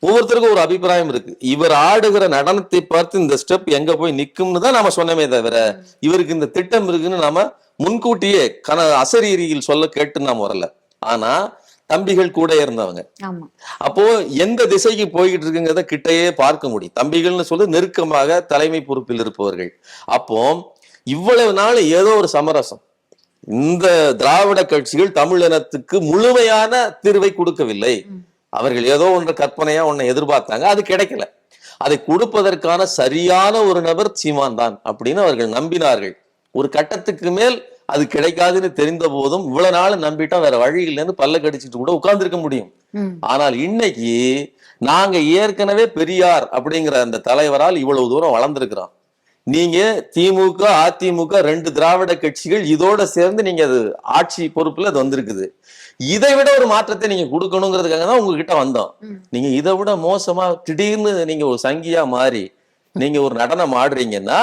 ஒவ்வொருத்தருக்கும் ஒரு அபிப்பிராயம் இருக்கு. இவர் ஆடுகிற நடனத்தை பார்த்து இந்த ஸ்டெப் எங்க போய் நிக்கும்னு தான் நாம சொன்னமே தவிர இவருக்கு இந்த திட்டம் இருக்குன்னு நாம முன்கூட்டியே அசரீரியில் சொல்ல கேட்டு நாம வரல. ஆனா தம்பிகள் கூட இருந்தவங்க. அப்போ எந்த திசைக்கு போய்கிட்டு இருக்குங்கிறத கிட்டையே பார்க்க முடியும். தம்பிகள்னு சொல்லி நெருக்கமாக தலைமை பொறுப்பில் இருப்பவர்கள். அப்போ இவ்வளவு நாள் ஏதோ ஒரு சமரசம், இந்த திராவிட கட்சிகள் தமிழினத்துக்கு முழுமையான தீர்வை கொடுக்கவில்லை. அவர்கள் ஏதோ ஒன்று கற்பனையா ஒன்னை எதிர்பார்த்தாங்க, அது கிடைக்கல. அதை கொடுப்பதற்கான சரியான ஒரு நபர் சீமான் தான் அப்படின்னு அவர்கள் நம்பினார்கள். ஒரு கட்டத்துக்கு மேல் அது கிடைக்காதுன்னு தெரிந்த போதும் இவ்வளவு நாள் நம்பிட்டா வேற வழி இல்லைன்னு பல்ல கடிச்சிட்டு கூட உட்கார்ந்து இருக்க முடியும். ஆனால் இன்னைக்கு நாங்க ஏற்கனவே பெரியார் அப்படிங்கிற அந்த தலைவரால் இவ்வளவு தூரம் வளர்ந்திருக்கிறோம். நீங்க திமுக அதிமுக 2 திராவிட கட்சிகள் இதோட சேர்ந்து நீங்க அது ஆட்சி பொறுப்புல அது வந்திருக்குது. இதை விட ஒரு மாற்றத்தை நீங்க கொடுக்கணுங்கிறதுக்காக தான் உங்ககிட்ட வந்தோம். நீங்க இதை விட மோசமா திடீர்னு நீங்க ஒரு சங்கியா மாறி நீங்க ஒரு நடனம் ஆடுறீங்கன்னா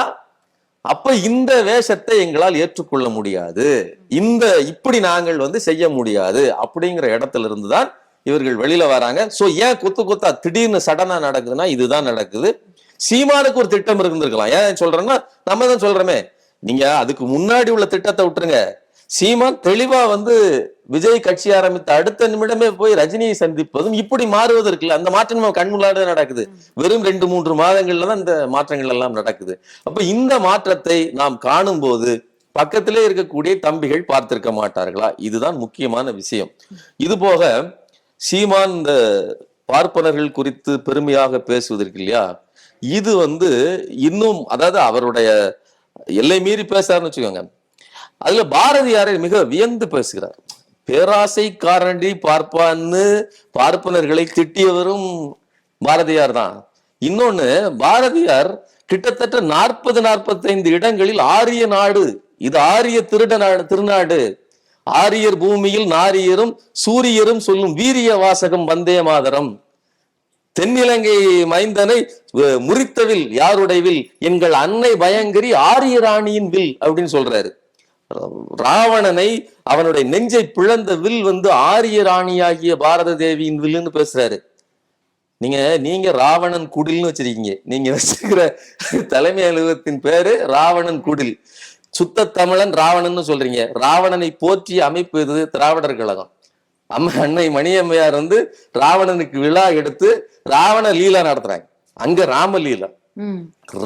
அப்ப இந்த வேஷத்தை எங்களால் ஏற்றுக்கொள்ள முடியாது, இப்படி நாங்கள் வந்து செய்ய முடியாது அப்படிங்கிற இடத்துல இருந்துதான் இவர்கள் வெளியில வராங்க. சோ ஏன் கொத்தா திடீர்னு சடனா நடக்குதுன்னா இதுதான் நடக்குது. சீமானுக்கு ஒரு திட்டம் இருந்திருக்கலாம். ஏன் சொல்றேன்னா நம்ம தான் சொல்றோமே, நீங்க அதுக்கு முன்னாடி உள்ள திட்டத்தை விட்டுருங்க. சீமான் தெளிவா வந்து விஜய் கட்சி ஆரம்பித்த அடுத்த நிமிடமே போய் ரஜினியை சந்திப்பதும் இப்படி மாறுவது இருக்குல்ல, அந்த மாற்றம் நம்ம கண் முன்னாடி நடக்குது. வெறும் 2-3 மாதங்கள்ல தான் இந்த மாற்றங்கள் எல்லாம் நடக்குது. அப்ப இந்த மாற்றத்தை நாம் காணும் போது பக்கத்திலே இருக்கக்கூடிய தம்பிகள் பார்த்திருக்க மாட்டார்களா? இதுதான் முக்கியமான விஷயம். இது போக சீமான் இந்த பார்ப்பனர்கள் குறித்து பெருமையாக பேசுவதற்கு இல்லையா, இது வந்து இன்னும் அதாவது அவருடைய எல்லை மீறி பேசாருன்னு வச்சுக்கோங்க. அதுல பாரதியாரை மிக வியந்து பேசுகிறார். பேராசை காரண்டி பார்ப்பான்னு பார்ப்பனர்களை திட்டியவரும் பாரதியார் தான். இன்னொன்னு, பாரதியார் கிட்டத்தட்ட 40-45 இடங்களில் ஆரிய நாடு, இது ஆரிய திருநாடு, ஆரியர் பூமியில் நாரியரும் சூரியரும் சொல்லும் வீரிய வாசகம் வந்தே மாதரம், தென்னிலங்கை மைந்தனை முறித்தவில் யாருடைவில், எங்கள் அன்னை பயங்கரி ஆரிய ராணியின் வில் அப்படின்னு சொல்றாரு. ராவணனை அவனுடைய நெஞ்சை பிளந்த வில் வந்து ஆரிய ராணியாகிய பாரத தேவியின் வில்லுன்னு பேசுறாரு. நீங்க ராவணன் குடில்னு வச்சிருக்கீங்க. நீங்க வச்சிருக்கிற தலைமை அலுவலகத்தின் பேரு ராவணன் குடில். சுத்த தமிழன் ராவணன் சொல்றீங்க. ராவணனை போற்றி அமைப்பு இது திராவிடர் கழகம். அன்னை மணியம்மையார் வந்து ராவணனுக்கு விழா எடுத்து ராவண லீலா நடத்துறாங்க. அங்க ராமலீலா.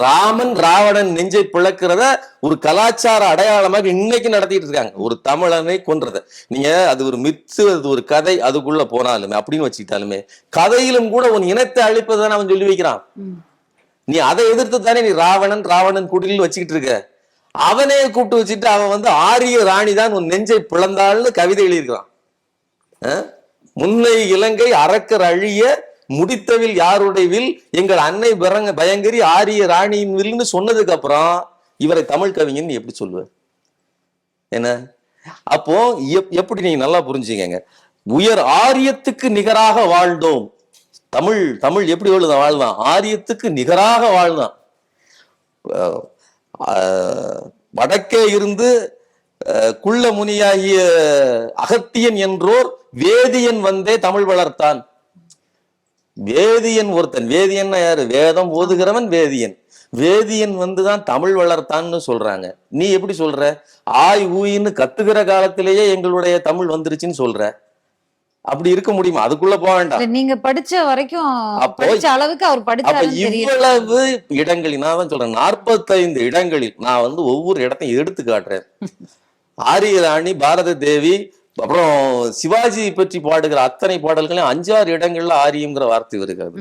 ராமன் ராவணன் நெஞ்சை பிளக்கிறத ஒரு கலாச்சார அடையாளமாக இன்னைக்கு நடத்திட்டு இருக்காங்க. ஒரு தமிழனை கொன்றத நீங்க அது ஒரு மித்து, அது ஒரு கதை, அதுக்குள்ள போனாலுமே அப்படின்னு வச்சுக்கிட்டாலுமே கதையிலும் கூட உன் இனத்தை அழிப்பதுதான் அவன் சொல்லி வைக்கிறான். நீ அதை எதிர்த்து தானே நீ ராவணன் குடில் வச்சுக்கிட்டு இருக்க. அவனே கூப்பிட்டு வச்சுட்டு அவன் வந்து ஆரிய ராணி தான் உன் நெஞ்சை பிளந்தாள்னு கவிதை எழுதியிருக்கிறான். முன்னை இலங்கை அரக்கர் அழிய முடித்தவில் யாருடைய வில், எங்கள் அன்னை பயங்கரி ஆரிய ராணியின் வில்னு சொன்னதுக்கு அப்புறம் இவரை தமிழ் கவிஞன் எப்படி சொல்லுவார்? என்ன அப்போ எப்படி நீங்க நல்லா புரிஞ்சுக்கங்க. உயர் ஆரியத்துக்கு நிகராக வாழ்ந்தோம். தமிழ் எப்படி வாழ்ந்தான்? ஆரியத்துக்கு நிகராக வாழ்ந்தான். வடக்கே இருந்து குள்ள முனியாகிய அகத்தியன் என்றோர் வேதியன் வந்தே தமிழ் வளர்த்தான். வேதியன் ஒருத்தன். வேதியன்னா யாரு? வேதம் ஓதுகிறவன் வேதியன். வேதியன் வந்துதான் தமிழ் வளர்த்தான்னு சொல்றாங்க. நீ எப்படி சொல்ற? ஆய் ஊயின்னு கத்துக்கிற காலத்திலேயே எங்களுடைய தமிழ் வந்துருச்சுன்னு சொல்ற. அப்படி இருக்க முடியுமா? அதுக்குள்ள போக வேண்டாம். நீங்க படிச்ச வரைக்கும் படிச்ச அளவுக்கு அவர் படிச்சாரு. இவ்வளவு இடங்களில் நான் சொல்றேன், 45 இடங்களில் நான் வந்து ஒவ்வொரு இடத்தையும் எடுத்து காட்டுறேன். ஆரிய ராணி, பாரத தேவி, அப்புறம் சிவாஜி பற்றி பாடுகிற அத்தனை பாடல்களையும் 5-6 இடங்கள்ல ஆரியம்ங்கிற வார்த்தை வருகிறது.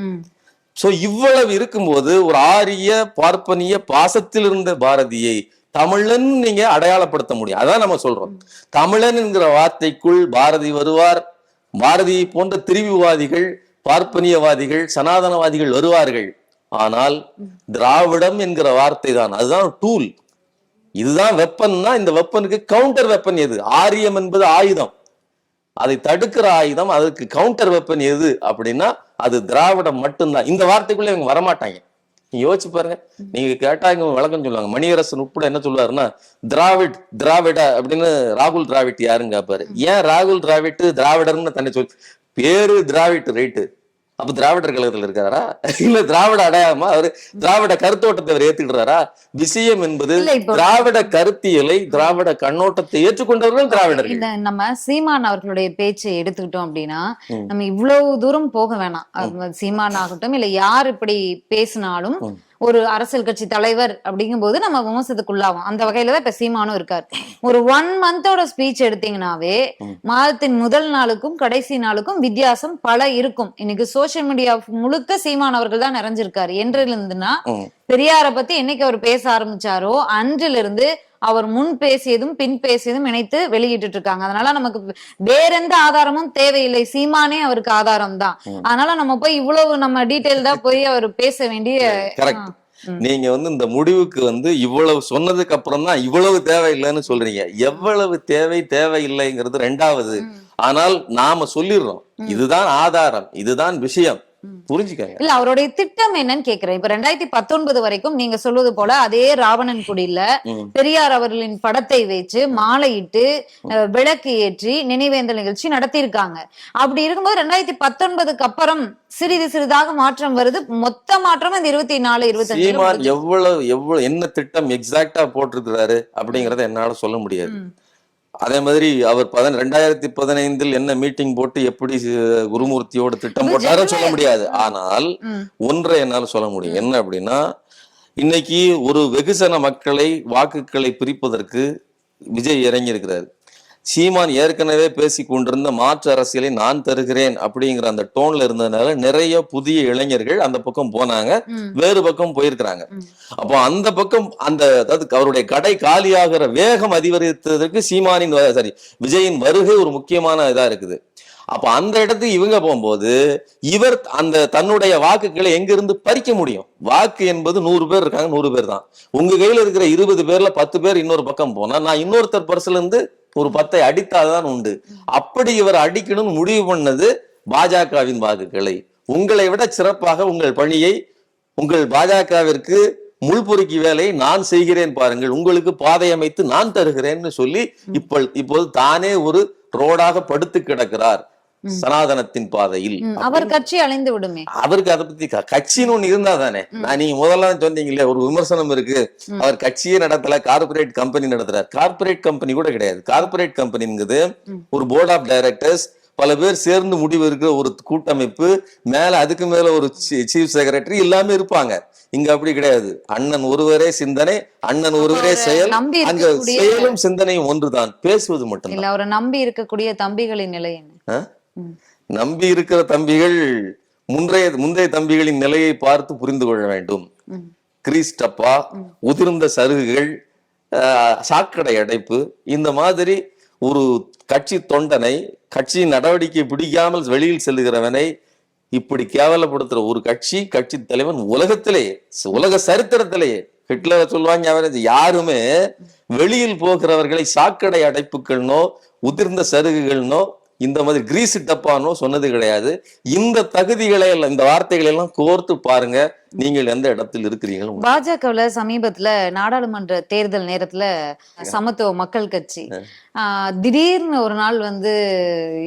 சோ இவ்வளவு இருக்கும்போது ஒரு ஆரிய பார்ப்பனிய பாசத்தில் இருந்த பாரதியை தமிழன் நீங்க அடையாளப்படுத்த முடியும். அதான் நம்ம சொல்றோம். தமிழன் என்கிற வார்த்தைக்குள் பாரதி வருவார். பாரதி போன்ற திரிவுவாதிகள், பார்ப்பனியவாதிகள், சனாதனவாதிகள் வருவார்கள். ஆனால் திராவிடம் என்கிற வார்த்தை தான், அதுதான் டூல். இதுதான் வெப்பன்னா, இந்த வெப்பனுக்கு கவுண்டர் வெப்பன் எது? ஆரியம் என்பது ஆயுதம், அதை தடுக்கிற ஆயுதம். அதுக்கு கவுண்டர் வெப்பன் எது அப்படின்னா அது திராவிடம் மட்டும்தான். இந்த வார்த்தைக்குள்ள இவங்க வரமாட்டாங்க. நீங்க யோசிச்சு பாருங்க. நீங்க கேட்டா இங்க விளக்கம் சொல்லுவாங்க. மணியரசன் உட்பட என்ன சொல்லுவாருன்னா, திராவிட அப்படின்னு ராகுல் டிராவிட் யாருன்னு கேட்பாரு. ஏன் ராகுல் டிராவிட் திராவிடர்னு தன்னை சொல்லி பேரு திராவிட் ரைட்டு. அப்ப திராவிடர் கழகத்துல இருக்காரா? இல்ல திராவிட அடையாளமா? அவரு திராவிட கருத்தோட்டத்தை அவர் ஏத்துக்கிட்டாரா? விஷயம் என்பது திராவிட கருத்தியலை, திராவிட கண்ணோட்டத்தை ஏற்றுக்கொண்டவர்கள் திராவிடர்கள். நம்ம சீமான் அவர்களுடைய பேச்சை எடுத்துக்கிட்டோம் அப்படின்னா நம்ம இவ்வளவு தூரம் போக வேணாம். சீமான் ஆகட்டும் இல்ல யார் இப்படி பேசினாலும் ஒரு அரசியல் கட்சி தலைவர் அப்படிங்கும் போது நம்ம விமர்சனத்துக்குள்ளாகும். அந்த வகையில தான் இப்ப சீமானும் இருக்காரு. ஒரு 1 மந்தோட ஸ்பீச் எடுத்தீங்கன்னாவே மாதத்தின் முதல் நாளுக்கும் கடைசி நாளுக்கும் வித்தியாசம் பல இருக்கும். இன்னைக்கு சோசியல் மீடியா முழுக்க சீமான் அவர்கள் தான் நிறைஞ்சிருக்காரு. என்றிருந்துன்னா பெரியாரை பத்தி என்னைக்கு அவர் பேச ஆரம்பிச்சாரோ அன்றிலிருந்து அவர் முன் பேசியதும் பின் பேசியதும் இணைத்து வெளியிட்டு இருக்காங்க. அதனால நமக்கு வேற எந்த ஆதாரமும் தேவையில்லை. சீமானே அவருக்கு ஆதாரம் தான். அதனால நம்ம போய் இவ்வளவு நம்ம டீட்டெயில்டா போய் அவர் பேச வேண்டிய. நீங்க வந்து இந்த முடிவுக்கு வந்து இவ்வளவு சொன்னதுக்கு அப்புறம் தான் இவ்வளவு தேவையில்லைன்னு சொல்றீங்க. எவ்வளவு தேவையில்லைங்கிறது ரெண்டாவது. ஆனால் நாம சொல்லிடுறோம், இதுதான் ஆதாரம், இதுதான் விஷயம். புரிஞ்சுக்கங்க. இல்ல அவருடைய திட்டம் என்னன்னு கேக்குறேன். இப்ப 2019 வரைக்கும் நீங்க சொல்வது போல அதே ராவணன் குடியில பெரியார் அவர்களின் படத்தை வச்சு மாலையிட்டு விளக்கு ஏற்றி நினைவேந்தல் நிகழ்ச்சி நடத்தியிருக்காங்க. அப்படி இருக்கும்போது 2019க்கு அப்புறம் சிறிது சிறிதாக மாற்றம் வருது. மொத்த மாற்றம் இந்த 24, 25 சீமான் எவ்வளவு என்ன திட்டம் எக்ஸாக்டா போட்டிருக்கிறாரு அப்படிங்கறத என்னால சொல்ல முடியாது. அதே மாதிரி அவர் 2015 என்ன மீட்டிங் போட்டு எப்படி குருமூர்த்தியோட திட்டம் போட்டாரோ சொல்ல முடியாது. ஆனால் ஒன்றை என்னால சொல்ல முடியும். என்ன அப்படின்னா, இன்னைக்கு ஒரு வெகுசன மக்களை வாக்குகளை பிரிப்பதற்கு விஜய் இறங்கி இருக்கிறார். சீமான் ஏற்கனவே பேசி கொண்டிருந்த மாற்று அரசியலை நான் தருகிறேன் அப்படிங்கிற அந்த டோன்ல இருந்ததுனால நிறைய புதிய இளைஞர்கள் அந்த பக்கம் போனாங்க, வேறு பக்கம் போயிருக்கிறாங்க. அப்போ அந்த பக்கம் அதாவது அவருடைய கடை காலியாகிற வேகம் அதிகரித்ததற்கு விஜயின் வருகை ஒரு முக்கியமான இதா இருக்குது. அப்ப அந்த இடத்துக்கு இவங்க போகும்போது இவர் அந்த தன்னுடைய வாக்குகளை எங்கிருந்து பறிக்க முடியும்? வாக்கு என்பது 100 பேர் இருக்காங்க, 100 பேர் தான். உங்க கையில இருக்கிற 20 பேர்ல 10 பேர் இன்னொரு பக்கம் போனா நான் இன்னொருத்தர் பர்சல இருந்து ஒரு 10 அடித்தால்தான் உண்டு. அப்படி இவர் அடிக்கணும்னு முடிவு பண்ணது பாஜகவின் வாக்குகளை. உங்களை விட சிறப்பாக உங்கள் பணியை, உங்கள் பாஜகவிற்கு முள்பொறுக்கி வேலையை நான் செய்கிறேன் பாருங்கள், உங்களுக்கு பாதை அமைத்து நான் தருகிறேன்னு சொல்லி இப்போது தானே ஒரு ரோடாக படுத்து கிடக்கிறார் சனாதனத்தின் பாதையில். அவர் கட்சி அழிந்து விடுமே. அவருக்கு அதை பத்தி கட்சின்னு ஒண்ணு இருந்தா தானே. நீங்க முதல்ல சொன்னீங்களே ஒரு விமர்சனம் இருக்கு, அவர் கட்சியே நடத்தல, கார்பரேட் கம்பெனி நடத்துறாரு. கார்பரேட் கம்பெனி கூட கிடையாது. கார்பரேட் கம்பெனிங்கிறது ஒரு போர்ட் ஆஃப் டைரக்டர்ஸ், பல பேர் சேர்ந்து முடிவு இருக்கிற ஒரு கூட்டமைப்பு, மேல அதுக்கு மேல ஒரு சீஃப் செக்ரட்டரி எல்லாமே இருப்பாங்க. இங்க அப்படி கிடையாது. அண்ணன் ஒருவரே சிந்தனை, அண்ணன் ஒருவரே செயல். அங்க செயலும் சிந்தனையும் ஒன்றுதான், பேசுவது மட்டும் இல்ல. அவரை நம்பி இருக்கக்கூடிய தம்பிகளின் நிலை என்ன? நம்பி இருக்கிற தம்பிகள் முந்தைய தம்பிகளின் நிலையை பார்த்து புரிந்து கொள்ள வேண்டும். கிரீஸ் டப்பா, உதிர்ந்த சருகுகள், சாக்கடை அடைப்பு, இந்த மாதிரி ஒரு கட்சி தொண்டனை, கட்சி நடவடிக்கை பிடிக்காமல் வெளியில் செல்லுகிறவனை இப்படி கேவலப்படுத்துற ஒரு கட்சி தலைவன் உலகத்திலேயே, உலக சரித்திரத்திலேயே, ஹிட்லரை சொல்லுவாங்க, யாருமே வெளியில் போகிறவர்களை சாக்கடை அடைப்புகள்னோ உதிர்ந்த சருகுகள்னோ இந்த மாதிரி கிரீஸ் டப்பானோ சொன்னது கிடையாது. இந்த தகுதிகளை எல்லாம், இந்த வார்த்தைகளை எல்லாம் கோர்த்து பாருங்க, நீங்கள் எந்த இடத்தில் இருக்கிறீங்க. பாஜகவுல சமீபத்துல நாடாளுமன்ற தேர்தல் நேரத்துல சமத்துவ மக்கள் கட்சி திடீர்னு ஒரு நாள்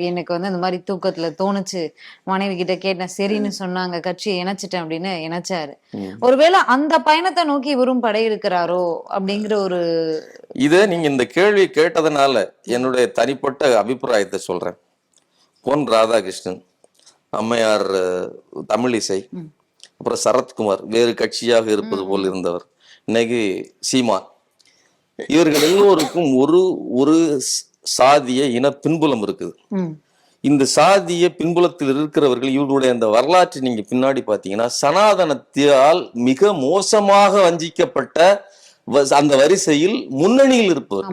எனக்கு இந்த மாதிரி தூக்கத்துல தோணுச்சு, மனைவி கிட்ட கேட்டேன், சரின்னு சொன்னாங்க, கட்சியை இணைச்சிட்டேன் அப்படின்னு இணைச்சாரு. ஒருவேளை அந்த பயணத்தை நோக்கி இவரும் படையெடுக்கிறாரோ அப்படிங்கிற ஒரு இத நீங்க இந்த கேள்வி கேட்டதுனால என்னுடைய தனிப்பட்ட அபிப்பிராயத்தை சொல்றேன். பொன் ராதாகிருஷ்ணன், அம்மையார் தமிழிசை, அப்புறம் சரத்குமார் வேறு கட்சியாக இருப்பது போல் இருந்தவர், இன்னைக்கு சீமான், இவர்கள் எல்லோருக்கும் ஒரு சாதிய இன பின்புலம் இருக்குது. இந்த சாதிய பின்புலத்தில் இருக்கிறவர்கள் இவர்களுடைய அந்த வரலாற்றை நீங்க பின்னாடி பாத்தீங்கன்னா சனாதனத்தால் மிக மோசமாக வஞ்சிக்கப்பட்ட அந்த வரிசையில் முன்னணியில் இருப்பவர்.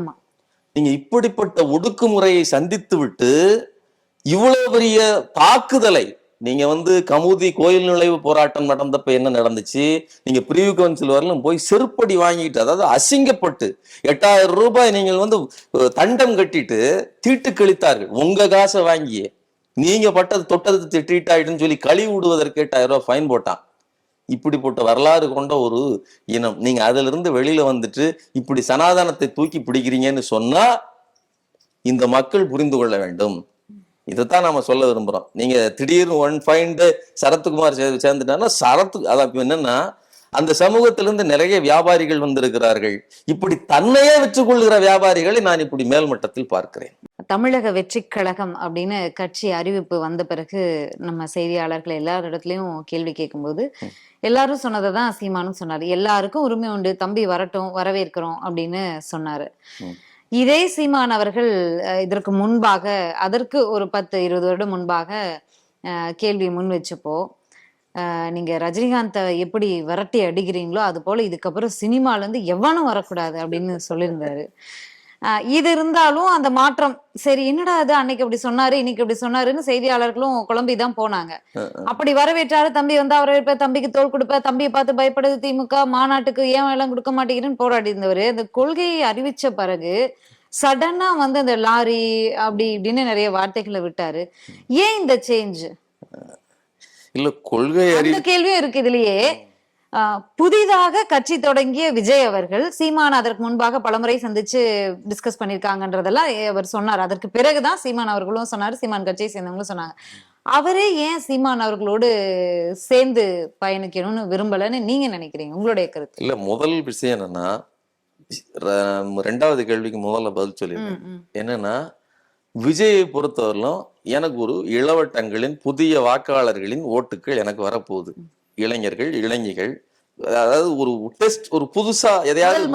நீங்க இப்படிப்பட்ட ஒடுக்குமுறையை சந்தித்து விட்டு இவ்வளவு பெரிய தாக்குதலை நீங்க கமுதி கோயில் நுழைவு போராட்டம் நடந்தப்ப என்ன நடந்துச்சு? நீங்க பிரிவு கவுன்சில் வரலும் போய் செருப்படி வாங்கிட்டு, அதாவது அசிங்கப்பட்டு 8000 ரூபாய் நீங்கள் தண்டம் கட்டிட்டு தீட்டு கழித்தார்கள். உங்க காசை வாங்கியே நீங்க பட்டது தொட்டது ட்ரீட் சொல்லி கழி விடுவதற்கு 8000 ரூபாய் ஃபைன் போட்டான். இப்படிப்பட்ட வரலாறு கொண்ட ஒரு இனம். நீங்க அதுல இருந்து வெளியில வந்துட்டு இப்படி சனாதனத்தை தூக்கி பிடிக்கிறீங்கன்னு சொன்னா இந்த மக்கள் புரிந்து கொள்ள வேண்டும். இதைத்தான் நாம சொல்ல விரும்புறோம். நீங்க திடீர்னு ஒன் ஃபைண்ட் சரத்குமார் சேர்ந்துட்டாங்கன்னா அதான் என்னன்னா, அந்த சமூகத்திலிருந்து நிறைய வியாபாரிகள் வந்திருக்கிறார்கள். இப்படி தன்னையே வெற்றி கொள்கிற வியாபாரிகளை நான் இப்படி மேல்மட்டத்தில் பார்க்கிறேன். தமிழக வெற்றி கழகம் அப்படின்னு கட்சி அறிவிப்பு வந்த பிறகு நம்ம செய்தியாளர்கள் எல்லார் இடத்துலயும் கேள்வி கேட்கும்போது எல்லாரும் சொன்னதான் சீமானும் சொன்னாரு. எல்லாருக்கும் உரிமை உண்டு, தம்பி வரட்டும், வரவேற்கிறோம் அப்படின்னு சொன்னாரு. இதே சீமான் அவர்கள் இதற்கு முன்பாக, அதற்கு ஒரு 10-20 வருடம் முன்பாக கேள்வி முன் வச்சப்போ, நீங்க ரஜினிகாந்தை எப்படி விரட்டி அடிக்கிறீங்களோ அது போல இதுக்கப்புறம் சினிமால இருந்து எவனும் வரக்கூடாது அப்படின்னு சொல்லியிருந்தாரு. இது இருந்தாலும் அந்த மாற்றம், சரி என்னடா அது அன்னைக்கு அப்படி சொன்னாரு இன்னைக்கு அப்படி சொன்னாருன்னு செய்தியாளர்களும் குழம்பிதான் போனாங்க. அப்படி வரவேற்றாரு, தம்பி வரவேற்ப, தம்பிக்கு தோல் கொடுப்ப, தம்பியை பார்த்து பயப்படுது திமுக, மாநாட்டுக்கு ஏன் எல்லாம் கொடுக்க மாட்டேங்கிறேன்னு போராடி இருந்தவர் அந்த கொள்கையை அறிவிச்ச பிறகு சடனா அந்த லாரி அப்படி இப்படின்னு நிறைய வார்த்தைகளை விட்டாரு. ஏன் இந்த சேஞ்ச்? இல்ல கொள்கை அந்த கேள்வியும் இருக்கு இதுலயே. புதிதாக கட்சி தொடங்கிய விஜய் அவர்கள் சீமான் அதற்கு முன்பாக பலமுறை சந்திச்சு டிஸ்கஸ் பண்ணிருக்காங்கன்றதெல்லாம் அவர் சொன்னார். அதற்கு பிறகுதான் சீமான் அவர்களும் சொன்னாரு, சீமான் கட்சியை சேர்ந்தவங்களும் சொன்னாங்க. அவரே ஏன் சீமான் அவர்களோடு சேர்ந்து பயணிக்கணும்னு விரும்பலன்னு நீங்க நினைக்கிறீங்க? உங்களுடைய கருத்து. இல்ல, முதல் விஷயம் என்னன்னா, ரெண்டாவது கேள்விக்கு முதல்ல பதில் சொல்லிடுறேன். என்னன்னா, விஜயை பொறுத்தவரையிலும் எனக்கு ஒரு இளவட்டங்களின் புதிய வாக்காளர்களின் ஓட்டுகள் எனக்கு வரப்போகுது. இளைஞர்கள், இளைஞர்கள், அதாவது ஒரு டெஸ்ட், ஒரு புதுசா எதையாவது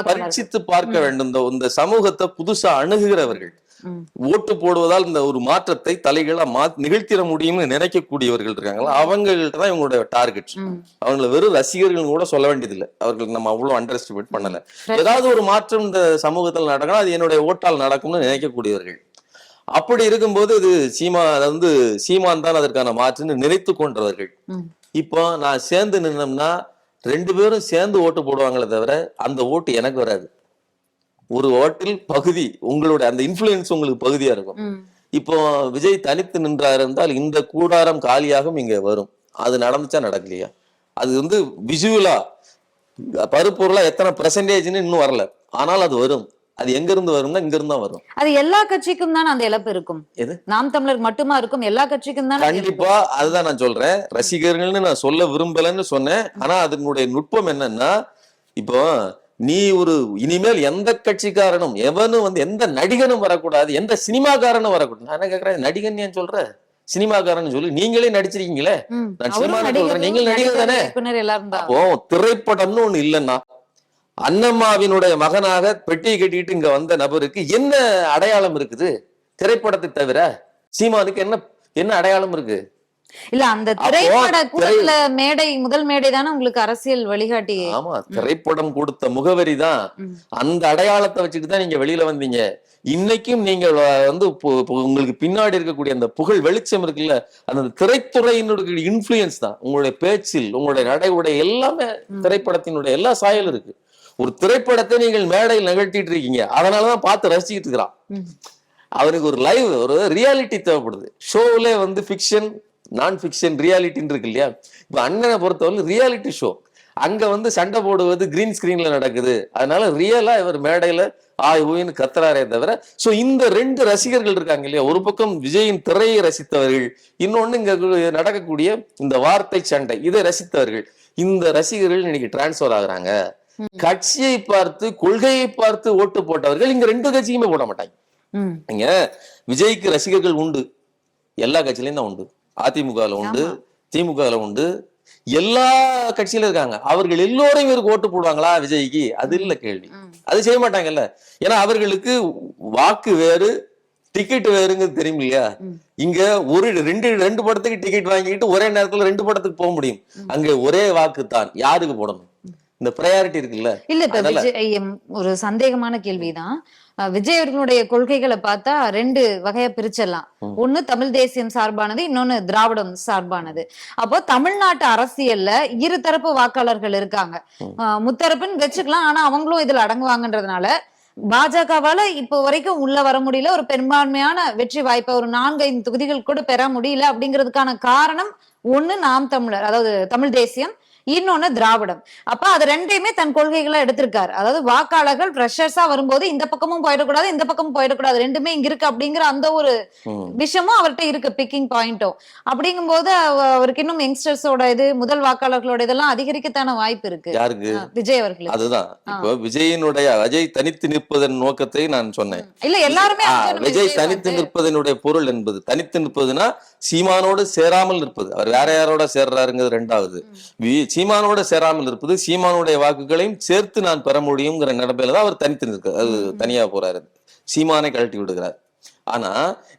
பரீட்சித்து பார்க்க வேண்டும். இந்த சமூகத்தை புதுசா அணுகுகிறவர்கள், ஓட்டு போடுவதால் இந்த ஒரு மாற்றத்தை தலைகளா நிகழ்த்திட முடியும்னு நினைக்கக்கூடியவர்கள் இருக்காங்களா, அவங்கள்ட்ட தான் இவங்களுடைய டார்கெட். அவங்கள வெறும் ரசிகர்கள் கூட சொல்ல வேண்டியதில்லை, அவர்களுக்கு நம்ம அவ்வளவு அண்டர் எஸ்டிமேட் பண்ணல. ஏதாவது ஒரு மாற்றம் இந்த சமூகத்தில் நடக்கணும், அது என்னுடைய ஓட்டால் நடக்கும்னு நினைக்கக்கூடியவர்கள். அப்படி இருக்கும்போது இது சீமான் தான் அதற்கான மாற்றுன்னு நினைத்து கொண்டவர்கள். இப்போ நான் சேர்ந்து நின்னோம்னா 2 பேரும் சேர்ந்து ஓட்டு போடுவாங்களே தவிர அந்த ஓட்டு எனக்கு வராது. ஒரு ஓட்டில் பகுதி உங்களுடைய அந்த இன்ஃபுளுன்ஸ் உங்களுக்கு பகுதியா இருக்கும். இப்போ விஜய் தனித்து நின்றார் என்றால் இந்த கூடாரம் காலியாகும் இங்க வரும். அது நடந்துச்சா நடக்கலையா? அது விசுவலா பருப்பொருளா எத்தனை பெர்சன்டேஜ்னு இன்னும் வரல, ஆனால் அது வரும். அது எங்க இருந்து வரும்னா இங்க இருந்தா வரும். அது எல்லா கட்சிக்கும் தான் அந்த இழப்பு இருக்கும். எது நாம் தமிழர் மட்டுமா இருக்கும்? எல்லா கட்சிக்கும் தான் கண்டிப்பா. அதுதான் நான் சொல்றேன், ரசிகர்கள்னு நான் சொல்ல விரும்பலன்னு சொன்னேன். ஆனா அதனுடைய நுட்பம் என்னன்னா, இப்போ நீ இனிமேல் எந்த கட்சிக்காரனும் எவனும் எந்த நடிகனும் வரக்கூடாது, எந்த சினிமாக்காரனும் வரக்கூடாது. நான் என்ன கேக்குறேன், நடிகன் ஏன் சொல்ற, சினிமாக்காரன் சொல்லி நீங்களே நடிச்சிருக்கீங்களே. நான் சினிமா சொல்றேன், நீங்கள் நடிகர் தானே. அப்போ திரைப்படம்னு ஒண்ணு இல்லைன்னா, அண்ணம்மாவினுடைய மகனாக பெட்டியை கட்டிட்டு இங்க வந்த நபருக்கு என்ன அடையாளம் இருக்குது திரைப்படத்தை தவிர? சீமானுக்கு என்ன அடையாளம் இருக்கு? இல்ல, அந்த திரைப்பட கூட்டத்துல முதல் மேடை தானே உங்களுக்கு அரசியல் வழிகாட்டி. ஆமா, திரைப்படம் கொடுத்த முகவரி தான். அந்த அடையாளத்தை வச்சுட்டு தான் நீங்க வெளியில வந்தீங்க. இன்னைக்கும் நீங்கள் உங்களுக்கு பின்னாடி இருக்கக்கூடிய அந்த புகழ் வெளிச்சம் இருக்குல்ல, அந்த திரைத்துறையினுடைய இன்ஃபுளுயன்ஸ் தான் உங்களுடைய பேச்சில், உங்களுடைய நடை உடை எல்லாமே திரைப்படத்தினுடைய எல்லா சாயல் இருக்கு. ஒரு திரைப்படத்தை நீங்கள் மேடையில் நிகழ்த்திட்டு இருக்கீங்க, அதனாலதான் பார்த்து ரசிச்சுட்டு இருக்கிறான். அவனுக்கு ஒரு லைவ், ஒரு ரியாலிட்டி தேவைப்படுது. ஷோவில ஃபிக்ஷன், நான் ஃபிக்ஷன், ரியாலிட்டின்னு இருக்கு இல்லையா? இப்ப அண்ணனை பொறுத்தவரை ரியாலிட்டி ஷோ. அங்க சண்டை போடுவது கிரீன் ஸ்கிரீன்ல நடக்குது. அதனால ரியலா இவர் மேடையில ஊயின்னு கத்துறாரே தவிர. சோ இந்த 2 ரசிகர்கள் இருக்காங்க இல்லையா, ஒரு பக்கம் விஜயின் திரையை ரசித்தவர்கள், இன்னொன்னு இங்க நடக்கக்கூடிய இந்த வார்த்தை சண்டை, இதை ரசித்தவர்கள். இந்த ரசிகர்கள் இன்னைக்கு டிரான்ஸ்பர் ஆகுறாங்க. கட்சியை பார்த்து, கொள்கையை பார்த்து ஓட்டு போட்டவர்கள் இங்க 2 கட்சியுமே போட மாட்டாங்க. இங்க விஜய்க்கு ரசிகர்கள் உண்டு, எல்லா கட்சியிலையும் தான் உண்டு. அதிமுகல உண்டு, திமுகல உண்டு, எல்லா கட்சியில இருக்காங்க. அவர்கள் எல்லோரையும் இவருக்கு ஓட்டு போடுவாங்களா விஜய்க்கு? அது இல்ல கேள்வி. அது செய்ய மாட்டாங்கல்ல. ஏன்னா அவர்களுக்கு வாக்கு வேறு, டிக்கெட் வேறுங்கிறது தெரியும் இல்லையா? இங்க ரெண்டு படத்துக்கு டிக்கெட் வாங்கிட்டு ஒரே நேரத்துல 2 படத்துக்கு போக முடியும். அங்க ஒரே வாக்கு தான். யாருக்கு போடணும்? இந்த ப்ரையாரிட்டி இருக்குல்ல. இல்ல, இப்ப விஜய் ஒரு சந்தேகமான கேள்விதான். விஜய் அவர்களுடைய கொள்கைகளை பார்த்தா 2 வகையா பிரிச்சிடலாம். ஒண்ணு தமிழ் தேசியம் சார்பானது, இன்னொன்னு திராவிடம் சார்பானது. அப்போ தமிழ்நாட்டு அரசியல்ல இருதரப்பு வாக்காளர்கள் இருக்காங்க. முத்தரப்புன்னு வச்சுக்கலாம், ஆனா அவங்களும் இதுல அடங்குவாங்கன்றதுனால பாஜகவால இப்போ வரைக்கும் உள்ள வர முடியல. ஒரு பெரும்பான்மையான வெற்றி வாய்ப்பை ஒரு 4-5 தொகுதிகள் கூட பெற முடியல. அப்படிங்கிறதுக்கான காரணம் ஒண்ணு நாம் தமிழர், அதாவது தமிழ் தேசியம், இன்னொன்னு திராவிடம். அப்ப அது 2யுமே தன் கொள்கைகளை எடுத்திருக்காரு. அதாவது வாக்காளர்கள் ஃப்ரெஷர்ஸா வரும்போது இந்த பக்கமும் போயிடக்கூடாது, இந்த பக்கமும் போயிடக்கூடாது, 2மே இங்க இருக்கு அப்படிங்கிற அந்த ஒரு விஷயமும் அவர்கிட்ட இருக்கு, பிக்கிங் பாயிண்டும். அப்படிங்கும் போது அவருக்கு இன்னும் யங்ஸ்டர்ஸோட முதல் வாக்காளர்களோட இதெல்லாம் அதிகரிக்கத்தான வாய்ப்பு இருக்கு. யாருக்கு? விஜய் அவர்களுக்கு. அதுதான் இப்போ விஜய் தனித்து நிற்பதன் நோக்கத்தை நான் சொன்னேன். இல்ல, எல்லாருமே விஜய் தனித்து நிற்பதனுடைய பொருள் என்பது, தனித்து நிற்பதுன்னா சீமானோடு சேராமல் நிற்பது. அவர் வேற யாரோட சேர்றாருங்கிறது 2வது. சீமானோட சேராமல் இருப்பது, சீமானுடைய வாக்குகளையும் சேர்த்து நான் பெற முடியுங்கிற நிலைமையில தான் அவர் தனித்து நிற்க, அது தனியா போறாரு, சீமானை கழட்டி விடுகிறார். ஆனா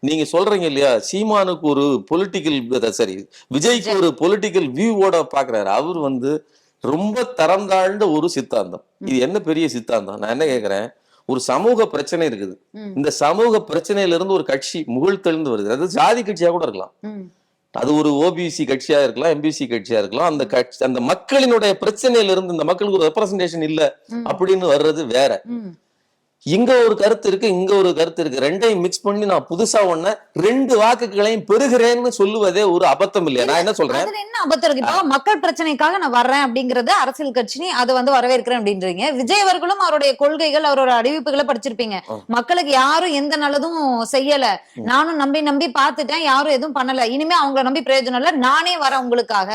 நீங்க சொல்றீங்க இல்லையா, சீமானுக்கு ஒரு பொலிட்டிக்கல், சரி விஜய்க்கு ஒரு பொலிட்டிக்கல் வியூவோட பாக்குறாரு. அவர் ரொம்ப தரம் தாழ்ந்த ஒரு சித்தாந்தம். இது என்ன பெரிய சித்தாந்தம்? நான் என்ன கேக்குறேன், ஒரு சமூக பிரச்சனை இருக்குது. இந்த சமூக பிரச்சனையில இருந்து ஒரு கட்சி முகிழ்த்தெழுந்து வருது. அது ஜாதி கட்சியா கூட இருக்கலாம், அது ஒரு ஓபிசி கட்சியா இருக்கலாம், எம்பிசி கட்சியா இருக்கலாம். அந்த கட்சி அந்த மக்களினுடைய பிரச்சனையில இருந்து இந்த மக்களுக்கு ஒரு ரெப்ரசன்டேஷன் இல்ல அப்படின்னு வர்றது வேற. இங்க ஒரு கருத்து இருக்கு, இங்க ஒரு கருத்து இருக்கு, ரெண்டையும் மிக்ஸ் பண்ணி நான் புதுசா ஒண்ண 2 வாக்குகளையும் பெறுகிறேன்னு சொல்லுவதே ஒரு அபத்தம் இல்லையா? நான் என்ன சொல்றேன், அதுல என்ன அபத்தம் இருக்கு? இப்போ மக்கள் பிரச்சனைக்காக நான் வர்றேன் அப்படிங்கறது அரசியல் கட்சி அதை வந்து வரவேற்கிறேன் அப்படின்றீங்க. விஜய் அவர்களும் அவருடைய கொள்கைகள் அவரோட அறிவிப்புகளை படிச்சிருப்பீங்க. மக்களுக்கு யாரும் எந்த நல்லதும் செய்யல, நானும் நம்பி நம்பி பார்த்துட்டேன், யாரும் எதுவும் பண்ணல, இனிமே அவங்கள நம்பி பிரயோஜனம் இல்ல, நானே வரேன் உங்களுக்காக,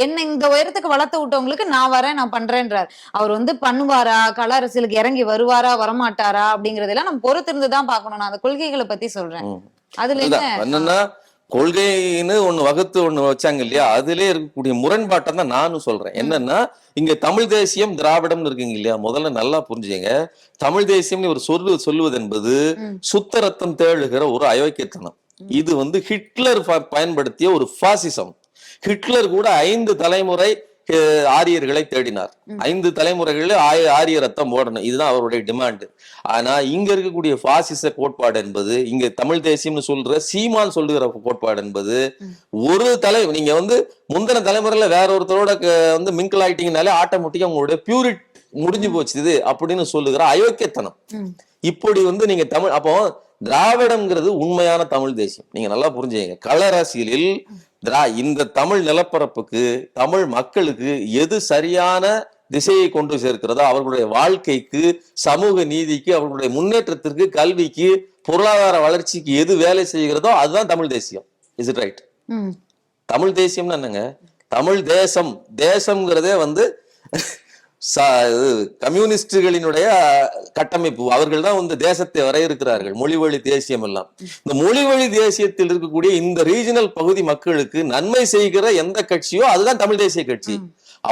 என்ன இந்த உயரத்துக்கு வளர்த்து விட்டவங்களுக்கு நான் வரேன், நான் பண்றேன்றார். அவர் வந்து பண்ணுவாரா, கள அரசியலுக்கு இறங்கி வருவாரா வரமாட்டாரா அப்படிங்கறதெல்லாம் நம்ம பொறுத்து இருந்துதான் பாக்கணும். நான் அந்த கொள்கைகளை பத்தி சொல்றேன். அதுல என்னன்னா கொள்கைன்னு ஒண்ணு வகுத்து ஒண்ணு வச்சாங்க இல்லையா, அதுல இருக்கக்கூடிய முரண்பாட்டை தான் நானும் சொல்றேன். என்னன்னா இங்க தமிழ் தேசியம் திராவிடம் இருக்குங்க இல்லையா, முதல்ல நல்லா புரிஞ்சுங்க. தமிழ் தேசியம் ஒரு சொல்லுவது என்பது சுத்த ரத்தம் தேழுகிற ஒரு அயோக்கியத்தனம். இது வந்து ஹிட்லர் பயன்படுத்திய ஒரு பாசிசம். ஹிட்லர் கூட 5 தலைமுறை ஆரியர்களை தேடினார். 5 தலைமுறைகளில் ஆரிய ரத்தம் ஓடணும், இதுதான் அவருடைய டிமாண்ட். ஆனா இங்க இருக்கக்கூடிய பாசிச கோட்பாடு என்பது, இங்க தமிழ் தேசியம்னு சொல்ற சீமான் சொல்லுகிற கோட்பாடு என்பது, ஒரு நீங்க வந்து முந்தின தலைமுறையில வேற ஒருத்தரோட வந்து மிங்கிள் ஆயிட்டீங்கனாலே ஆட்டோமேட்டிக்கா உங்களுடைய பியூரிட் முடிஞ்சு போச்சு இது அப்படின்னு சொல்லுகிற அயோக்கியத்தனம். இப்படி வந்து நீங்க தமிழ், அப்போ திராவிடம்ங்கிறது உண்மையான தமிழ் தேசியம். நீங்க நல்லா புரிஞ்சுங்க. கள அரசியலில் இந்த தமிழ் நிலப்பரப்புக்கு, தமிழ் மக்களுக்கு எது சரியான திசையை கொண்டு சேர்க்கிறதோ, அவர்களுடைய வாழ்க்கைக்கு, சமூக நீதிக்கு, அவர்களுடைய முன்னேற்றத்திற்கு, கல்விக்கு, பொருளாதார வளர்ச்சிக்கு எது வேலை செய்கிறதோ அதுதான் தமிழ் தேசியம். Is it right? தமிழ் தேசியம்னு என்னங்க? தமிழ் தேசம், தேசம்ங்கிறதே வந்து கம்யூனிஸ்டுகளினுடைய கட்டமைப்பு. அவர்கள் தான் வந்து தேசத்தை வரையறுக்கிறார்கள், மொழி வழி தேசியம் எல்லாம். இந்த மொழி வழி தேசியத்தில் இருக்கக்கூடிய இந்த ரீஜனல் பகுதி மக்களுக்கு நன்மை செய்கிற எந்த கட்சியோ அதுதான் தமிழ் தேசிய கட்சி.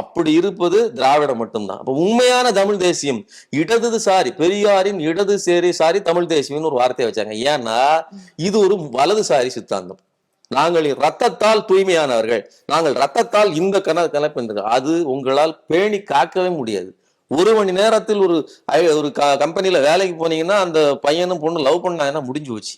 அப்படி இருப்பது திராவிடம் மட்டும்தான். அப்ப உண்மையான தமிழ் தேசியம் இடதுசாரி, பெரியாரின் இடதுசாரி தமிழ் தேசியம்னு ஒரு வார்த்தையை வச்சாங்க. ஏன்னா இது ஒரு வலதுசாரி சித்தாந்தம். நாங்கள் ரத்தத்தால் தூய்மையானவர்கள், நாங்கள் ரத்தத்தால் இந்த கலப்பு, அது உங்களால் பேணி காக்கவே முடியாது. 1 மணி நேரத்தில் ஒரு கம்பெனில வேலைக்கு போனீங்கன்னா அந்த பையனும் பொண்ணு லவ் பண்ணாங்கன்னா முடிஞ்சு போச்சு.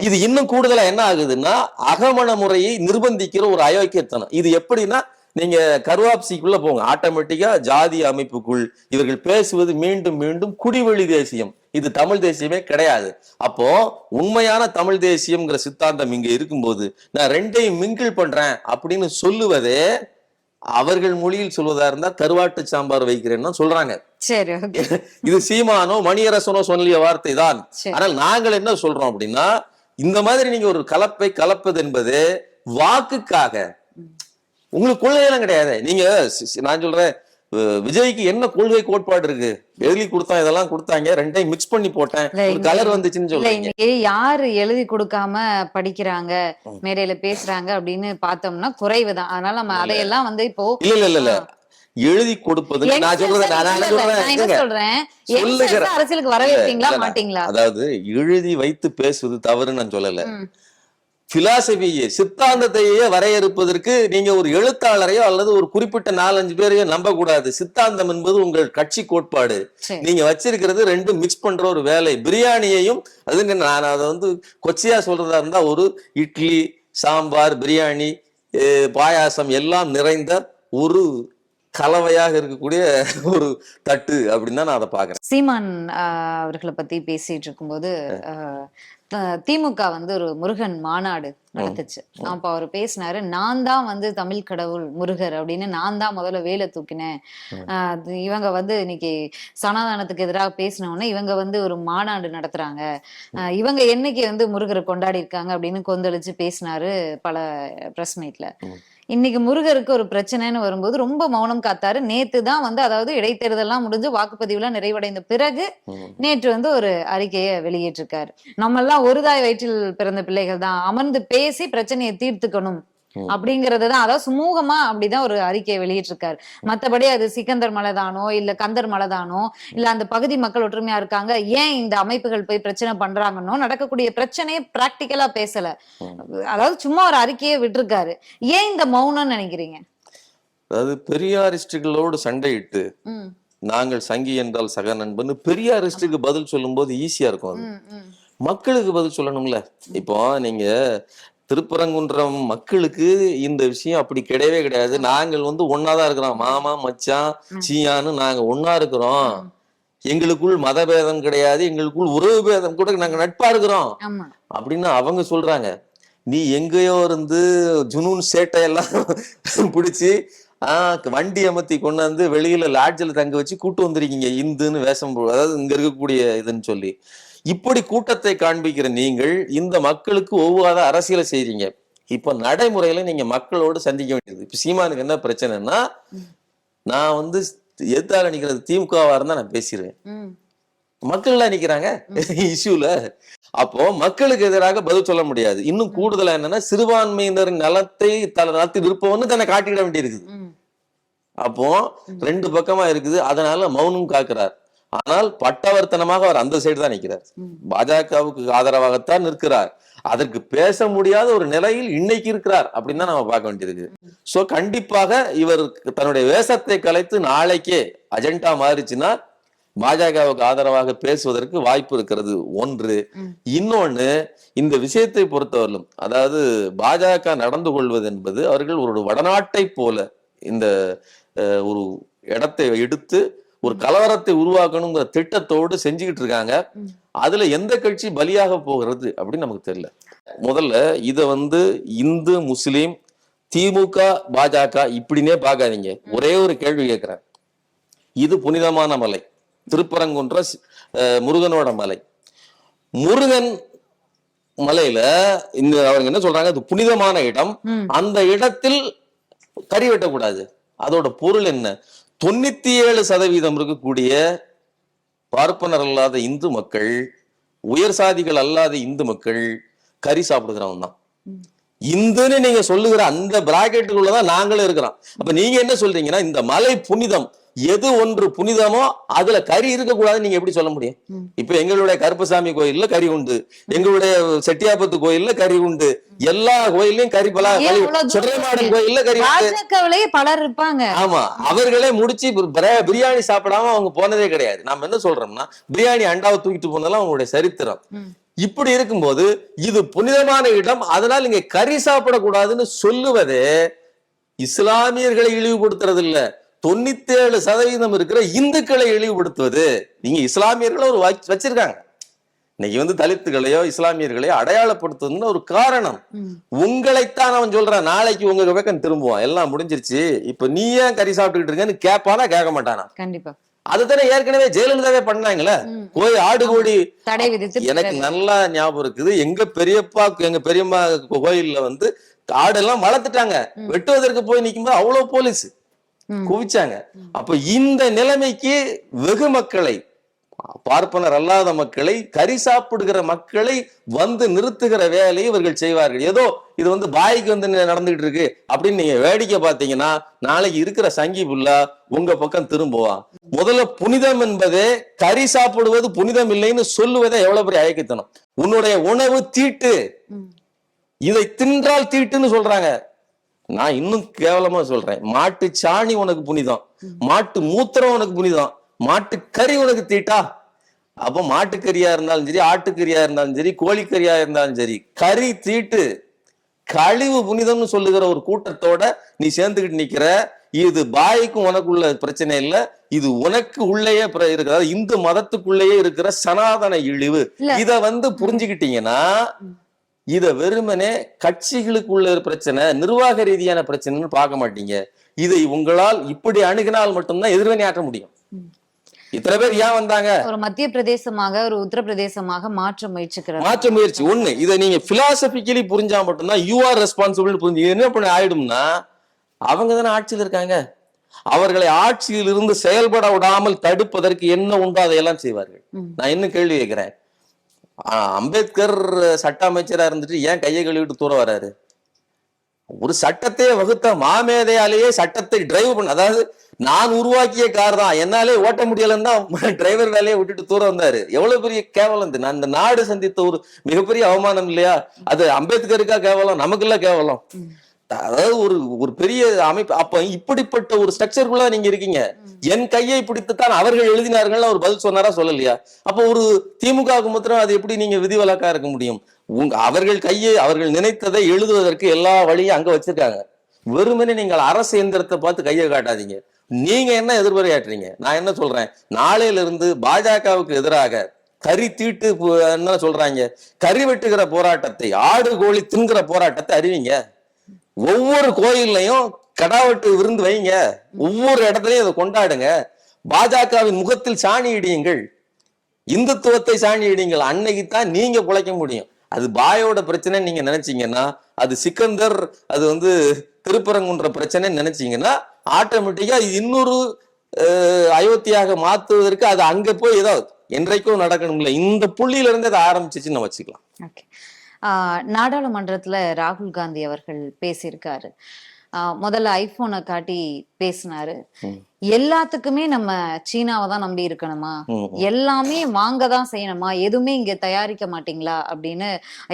இது இன்னும் கூடுதலா என்ன ஆகுதுன்னா அகமண முறையை நிர்பந்திக்கிற ஒரு அயோக்கியத்தனம். இது எப்படின்னா, நீங்க கருவாப்சிக்குள்ள போங்க, ஆட்டோமேட்டிக்கா ஜாதி அமைப்புக்குள் இவர்கள் பேசுவது மீண்டும் மீண்டும் குடிவெளி தேசியம். இது தமிழ் தேசியமே கிடையாது. அப்போ உண்மையான தமிழ் தேசியம்ங்கிற சித்தாந்தம் இங்க இருக்கும்போது நான் 2ஐயும் மிங்கிள் பண்றேன் அப்படின்னு சொல்லுவதே, அவர்கள் மொழியில் சொல்வதா இருந்தா கருவாட்டு சாம்பார் வைக்கிறேன்னு சொல்றாங்க. சரி, இது சீமானோ மணியரசனோ சொல்லிய வார்த்தை தான். ஆனால் நாங்கள் என்ன சொல்றோம் அப்படின்னா, இந்த மாதிரி நீங்க ஒரு கலப்பது என்பது வாக்குக்காக, உங்களுக்கு கொள்கையெல்லாம் கிடையாது. நீங்க, நான் சொல்றேன், விஜய்க்கு என்ன கொள்கை கோட்பாடு இருக்கு? எழுதி கொடுத்தா, இதெல்லாம் கொடுத்தாங்க, 2ஐயும் மிக்ஸ் பண்ணி போட்டேன், கலர் வந்துச்சுன்னு சொல்றீங்க. யாரு எழுதி கொடுக்காம படிக்கிறாங்க, மேடையில பேசுறாங்க அப்படின்னு பார்த்தோம்னா குறைவுதான். அதனால நம்ம அதையெல்லாம் வந்து இப்போ இல்ல எழுதி கொடுப்பது, நான் சொல்றேன், அரசியலுக்கு வரவேற்பீங்களா மாட்டீங்களா? அதாவது எழுதி வைத்து பேசுவது தவறு நான் சொல்லல. பிலாசபியே, சித்தாந்தத்தையே வரையறுப்பதற்கு நீங்க ஒரு எழுத்தாளரையோ அல்லது ஒரு குறிப்பிட்ட 4-5 பேரையோ நம்ப கூடாது. சித்தாந்தம் என்பது உங்கள் கட்சி கோட்பாடு. நீங்க வச்சிருக்கிறது 2 மிக்ஸ் பண்ற ஒரு வேலை. பிரியாணியையும், அது நான் அதை வந்து கொச்சையா சொல்றதா இருந்தா, ஒரு இட்லி, சாம்பார், பிரியாணி, பாயாசம் எல்லாம் நிறைந்த ஒரு கலவையாக இருக்கக்கூடிய ஒரு தட்டு அப்படின்னு தான் நான் அதை பாக்குறேன். சீமான் அவர்களை பத்தி பேசிட்டு இருக்கும்போது, திமுக வந்து ஒரு முருகன் மாநாடு நடத்துச்சு. அப்ப அவர் பேசினாரு, நான் தான் வந்து தமிழ் கடவுள் முருகர் அப்படின்னு நான் தான் முதல்ல வேலை தூக்கினேன். இவங்க வந்து இன்னைக்கு சனாதானத்துக்கு எதிராக பேசினோன்னே இவங்க வந்து ஒரு மாநாடு நடத்துறாங்க, இவங்க என்னைக்கு வந்து முருகரை கொண்டாடி இருக்காங்க அப்படின்னு கொந்தளிச்சு பேசினாரு பல பிரஸ் மீட்ல. இன்னைக்கு முருகருக்கு ஒரு பிரச்சனைன்னு வரும்போது ரொம்ப மௌனம் காத்தாரு. நேத்து தான் வந்து, அதாவது இடைத்தேர்தல்லாம் முடிஞ்சு வாக்குப்பதிவுலாம் நிறைவடைந்த பிறகு நேற்று வந்து ஒரு அறிக்கையை வெளியேற்றிருக்காரு. நம்ம எல்லாம் ஒரு தாய் வயிற்றில் பிறந்த பிள்ளைகள் தான், அமர்ந்து பேசி பிரச்சனையை தீர்த்துக்கணும் அப்படிங்கறதுதான், அதாவது சுமூகமா அப்படிதான் ஒரு அறிக்கையை வெளியிட்டிருக்காரு. மத்தபடி அது சிக்கந்தர் மலைதானோ இல்ல கந்தர் மலைதானோ இல்ல அந்த பகுதி மக்கள் ஒற்றுமையா இருக்காங்க, ஏன் இந்த அமைப்புகள் போய் பிரச்சனை பண்றாங்கன்னோ நடக்கக்கூடிய பிரச்சனையை பிராக்டிக்கலா பேசல. அதாவது சும்மா ஒரு அறிக்கையை விட்டுருக்காரு. ஏன் இந்த மௌனம்னு நினைக்கிறீங்க? அதாவது பெரியாரிஸ்டுகளோடு சண்டையிட்டு நாங்கள் சங்கி என்றால் சக நண்பன் பெரியாரிஸ்டுக்கு பதில் சொல்லும் போது ஈஸியா இருக்கும். மக்களுக்கு பதில் சொல்லணும்ல. இப்போ நீங்க திருப்பரங்குன்றம் மக்களுக்கு இந்த விஷயம் அப்படி கிடையவே கிடையாது. நாங்கள் வந்து ஒன்னாதான் இருக்கிறோம், மாமா மச்சான் சீயான்னு நாங்க ஒன்னா இருக்கிறோம். எங்களுக்குள் மதபேதம் கிடையாது, எங்களுக்குள் உறவு பேதம் கூட நாங்க நட்பா இருக்கிறோம் ஆமா. அப்படின்னு அவங்க சொல்றாங்க. நீ எங்கேயோ இருந்து ஜுனூன் சேட்டையெல்லாம் பிடிச்சி வண்டி அமர்த்தி கொண்டு வந்து வெளியில லாட்ஜில் தங்க வச்சு கூட்டு வந்திருக்கீங்க இந்துன்னு வேஷம் அதாவது இங்க இருக்கக்கூடிய இதுன்னு சொல்லி. இப்படி கூட்டத்தை காண்பிக்கிற நீங்கள் இந்த மக்களுக்கு ஒவ்வாத அரசியலை செய்றீங்க. இப்ப நடைமுறையில நீங்க மக்களோடு சந்திக்க வேண்டியது. இப்ப சீமானுக்கு என்ன பிரச்சனைன்னா, நான் வந்து எதிர்த்தாக நிக்கிறது திமுகவா இருந்தா நான் பேசிடுவேன். மக்கள் எல்லாம் நிக்கிறாங்க இஷ்யூல. அப்போ மக்களுக்கு எதிராக பதில் சொல்ல முடியாது. இன்னும் கூடுதலா என்னன்னா, சிறுபான்மையினரின் நலத்தை நடத்தி இருப்பவன்னு தன்னை காட்டிட வேண்டியிருக்குது. அப்போ ரெண்டு பக்கமா இருக்குது. அதனால மௌனம் காக்கிறார். ஆனால் பட்டவர்த்தனமாக அவர் அந்த சைடு தான் நிற்கிறார். பாஜகவுக்கு ஆதரவாகத்தான் நிற்கிறார். அதற்கு பேச முடியாத ஒரு நிலையில் இன்னைக்கு இருக்கிறார் அப்படின்னு தான் நம்ம பார்க்க வேண்டியிருக்கு. சோ கண்டிப்பாக இவர் தன்னுடைய வேஷத்தை கலைத்து நாளைக்கே அஜெண்டா மாறிச்சுன்னா பாஜகவுக்கு ஆதரவாக பேசுவதற்கு வாய்ப்பு இருக்கிறது ஒன்று. இன்னொன்னு, இந்த விஷயத்தை பொறுத்தவரையிலும் அதாவது பாஜக நடந்து கொள்வது என்பது அவர்கள் ஒரு வடநாட்டை போல இந்த ஒரு இடத்தை எடுத்து ஒரு கலவரத்தை உருவாக்கணுங்கிற திட்டத்தோடு செஞ்சுக்கிட்டு இருக்காங்க. அதுல எந்த கட்சி பலியாக போகிறது அப்படின்னு நமக்கு தெரியல. முதல்ல இத இந்து முஸ்லிம் திமுக பாஜக இப்படின்னே பார்க்காதீங்க. ஒரே ஒரு கேள்வி கேட்கிறேன். இது புனிதமான மலை, திருப்பரங்குன்ற முருகனோட மலை. முருகன் மலையில அவங்க என்ன சொல்றாங்க, அது புனிதமான இடம். அந்த இடத்தில் கறி வெட்டக்கூடாது. அதோட பொருள் என்ன? 97% இருக்கக்கூடிய பார்ப்பனர் அல்லாத இந்து மக்கள், உயர் சாதிகள் அல்லாத இந்து மக்கள் கறி சாப்பிடுகிறவங்க தான். இந்துன்னு நீங்க சொல்லுகிற அந்த பிராக்கெட்டுக்குள்ளதான் நாங்களும் இருக்கிறோம். அப்ப நீங்க என்ன சொல்றீங்கன்னா, இந்த மலை புனிதம், எது ஒன்று புனிதமோ அதுல கறி இருக்கக்கூடாதுன்னு நீங்க எப்படி சொல்ல முடியும்? இப்ப எங்களுடைய கருப்பசாமி கோயில்ல கறி உண்டு, எங்களுடைய செட்டியாபத்து கோயில்ல கறி உண்டு, எல்லா கோயிலையும் கறி சுடலைமாடன் கோயில்ல கறி பலர் இருப்பாங்க. ஆமா, அவர்களே முடிச்சு பிரியாணி சாப்பிடாம அவங்க போனதே கிடையாது. நாம என்ன சொல்றோம்னா, பிரியாணி அண்டாவை தூக்கிட்டு போனதெல்லாம் அவங்களுடைய சரித்திரம். இப்படி இருக்கும்போது இது புனிதமான இடம், அதனால இங்க கறி சாப்பிடக்கூடாதுன்னு சொல்லுவதே இஸ்லாமியர்களை இழிவுபடுத்துறது இல்ல, 97% இருக்கிற இந்துக்களை இழிவுபடுத்துவது. நீங்க இஸ்லாமியர்களை ஒரு வச்சிருக்காங்க. இன்னைக்கு தலித்துகளையோ இஸ்லாமியர்களையோ அடையாளப்படுத்துவதுன்னு ஒரு காரணம். உங்களைத்தான் அவன் சொல்றான், நாளைக்கு உங்க பக்கம் திரும்புவான், எல்லாம் முடிஞ்சிருச்சு, இப்ப நீ ஏன் கறி சாப்பிட்டுக்கிட்டு இருக்கேன்னு கேட்பானா கேட்க மாட்டானா? கண்டிப்பா. அதுதானே ஏற்கனவே ஜெயலலிதாவே பண்ணாங்களே, ஆடு கோடி தடை விதித்து. எனக்கு நல்லா ஞாபகம் இருக்குது, எங்க பெரியம்மா கோயில்ல ஆடெல்லாம் வளர்த்துட்டாங்க, வெட்டுவதற்கு போய் நிக்கும்போது அவ்வளவு போலீஸ் குவிச்சாங்க. அப்ப இந்த நிலைமைக்கு வெகு மக்களை, பார்ப்பனர் அல்லாத மக்களை, கறி சாப்பிடுகிற மக்களை நிறுத்துகிற வேலையை இவர்கள் செய்வார்கள். ஏதோ இது பாய்க்கு நடந்துகிட்டு இருக்கு அப்படின்னு நீங்க வேடிக்கை பார்த்தீங்கன்னா, நாளைக்கு இருக்கிற சங்கி புல்லா உங்க பக்கம் திரும்புவா. முதல்ல புனிதம் என்பதே கறி சாப்பிடுவது புனிதம் இல்லைன்னு சொல்லுவதே எவ்வளவு பெரிய அயக்கத்தனம். உன்னுடைய உணவு தீட்டு, இதை தின்றால் தீட்டுன்னு சொல்றாங்க. நான் இன்னும் கேவலமா சொல்றேன், மாட்டு சாணி உனக்கு புனிதம், மாட்டு மூத்திரம் உனக்கு புனிதம், மாட்டு கறி உனக்கு தீட்டா? அப்ப மாட்டுக்கறியா இருந்தாலும் சரி, ஆட்டுக்கறியா இருந்தாலும் சரி, கோழிக்கறியா இருந்தாலும் சரி, கறி தீட்டு, கழிவு புனிதம்னு சொல்லுகிற ஒரு கூட்டத்தோட நீ சேர்ந்துகிட்டு நிக்கிற. இது பாய்க்கும் உனக்குள்ள பிரச்சனை இல்ல, இது உனக்கு உள்ளேயே இருக்கிற இந்து மதத்துக்குள்ளேயே இருக்கிற சனாதன இழிவு. இத புரிஞ்சுக்கிட்டீங்கன்னா, இத வெறுமனே கட்சிகளுக்குள்ள பிரச்சனை, நிர்வாக ரீதியான பிரச்சனைன்னு பார்க்க மாட்டீங்க. இதை உங்களால் இப்படி அணுகினால் மட்டும்தான் எதிர்வினை ஆற்ற முடியும். இத்தனை பேர் ஏன் வந்தாங்க? ஒரு மத்திய பிரதேசமாக, ஒரு உத்தரப்பிரதேசமாக மாற்ற முயற்சி ஒண்ணு. இதை நீங்க பிலாசபிக்கலி புரிஞ்சா மட்டும்தான் யூ ஆர் ரெஸ்பான்சிபிள் புரிஞ்சு. என்ன பண்ண ஆயிடும்னா, அவங்க தானே ஆட்சியில் இருக்காங்க, அவர்களை ஆட்சியில் இருந்து செயல்பட விடாமல் தடுப்பதற்கு என்ன உண்டோ அதையெல்லாம் செய்வார்கள். நான் இன்னும் கேள்வி கேட்கிறேன், அம்பேத்கர் சட்ட அமைச்சரா இருந்துட்டு ஏன் கையை கழுவிட்டு தூர வராரு? ஒரு சட்டத்தை வகுத்த மாமேதையாலேயே சட்டத்தை டிரைவ் பண்ண, அதாவது நான் உருவாக்கிய கார் தான், என்னாலே ஓட்ட முடியலன்னா டிரைவர் வேலையை விட்டுட்டு தூரம் வந்தாரு. எவ்வளவு பெரிய கேவலம்! இந்த நாடு சந்தித்த ஒரு மிகப்பெரிய அவமானம் இல்லையா? அது அம்பேத்கருக்கா கேவலம், நமக்குள்ள கேவலம். அதாவது ஒரு பெரிய அமைப்பு. அப்ப இப்படிப்பட்ட ஒரு ஸ்ட்ரக்சருக்குள்ள நீங்க இருக்கீங்க. என் கையை பிடித்துத்தான் அவர்கள் எழுதினார்கள் ஒரு பதில் சொன்னாரா, சொல்லலையா? அப்ப ஒரு திமுக மாத்திரம் அது எப்படி நீங்க விதிவிலக்கா இருக்க முடியும்? அவர்கள் நினைத்ததை எழுதுவதற்கு எல்லா வழியும் அங்க வச்சிருக்காங்க. வெறுமனே நீங்கள் அரசு எந்திரத்தை பார்த்து கையை காட்டாதீங்க. நீங்க என்ன எதிர்பார்க்கிறீங்க? நான் என்ன சொல்றேன், நாளையில இருந்து பாஜகவுக்கு எதிராக கறி தீட்டு என்ன சொல்றாங்க, கறி வெட்டுகிற போராட்டத்தை, ஆடு கோழி தின்கிற போராட்டத்தை அறிவிங்க. ஒவ்வொரு கோயில்லையும் கடாவெட்டு விருந்து வைங்க, ஒவ்வொரு இடத்துலயும் அதை கொண்டாடுங்க. பாஜகவின் முகத்தில் சாணி இடியுங்கள், இந்துத்துவத்தை சாணி இடியுங்கள். அன்னைக்கு தான் நீங்க பிழைக்க முடியும். அது பாயோட பிரச்சனை நீங்க நினைச்சீங்கன்னா, அது சிக்கந்தர், அது திருப்பரங்குன்ற பிரச்சனை நினைச்சீங்கன்னா, ஆட்டோமேட்டிக்கா இன்னொரு அயோத்தியாக மாத்துவதற்கு அது அங்க போய் ஏதாவது என்றைக்கும் நடக்கணும்ல. இந்த புள்ளியில இருந்து அதை ஆரம்பிச்சுன்னு நம்ம வச்சுக்கலாம். ஓகே. நாடாளுமன்றத்துல ராகுல் காந்தி அவர்கள் பேசியிருக்காரு. முதல்ல ஐபோனை காட்டி பேசினாரு. எல்லாத்துக்குமே நம்ம சீனாவை தான் நம்பி இருக்கணுமா, எல்லாமே வாங்க தான் செய்யணுமா, எதுவுமே இங்க தயாரிக்க மாட்டீங்களா அப்படின்னு,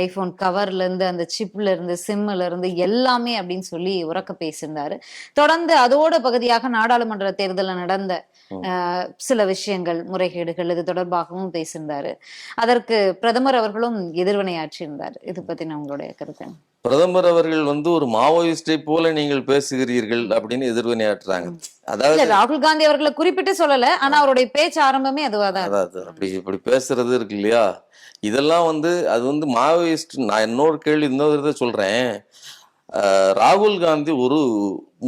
ஐபோன் கவர்ல இருந்து அந்த சிப்ல இருந்து சிம்ல இருந்து எல்லாமே அப்படின்னு சொல்லி உரக்க பேசியிருந்தாரு. தொடர்ந்து அதோட பகுதியாக நாடாளுமன்ற தேர்தலில் நடந்த சில விஷயங்கள், முறைகேடுகள், இது தொடர்பாகவும் பேசியிருந்தாரு. அதற்கு பிரதமர் அவர்களும் எதிர்வினையாற்றியிருந்தார். இது பத்தி உங்களுடைய கருத்து? பிரதமர் அவர்கள் ஒரு மாவோயிஸ்டை போல நீங்கள் பேசுகிறீர்கள் அப்படின்னு எதிர்வினையாற்றுறாங்க. அதாவது ராகுல் காந்தி அவர்களை குறிப்பிட்டு சொல்லல, ஆனா அவருடைய பேச்சு ஆரம்பமே அதுவாதான். அதாவது இப்படி பேசுறது இருக்கு இல்லையா, இதெல்லாம் அது மாவோயிஸ்ட். நான் இன்னொரு சொல்றேன். ராகுல் காந்தி ஒரு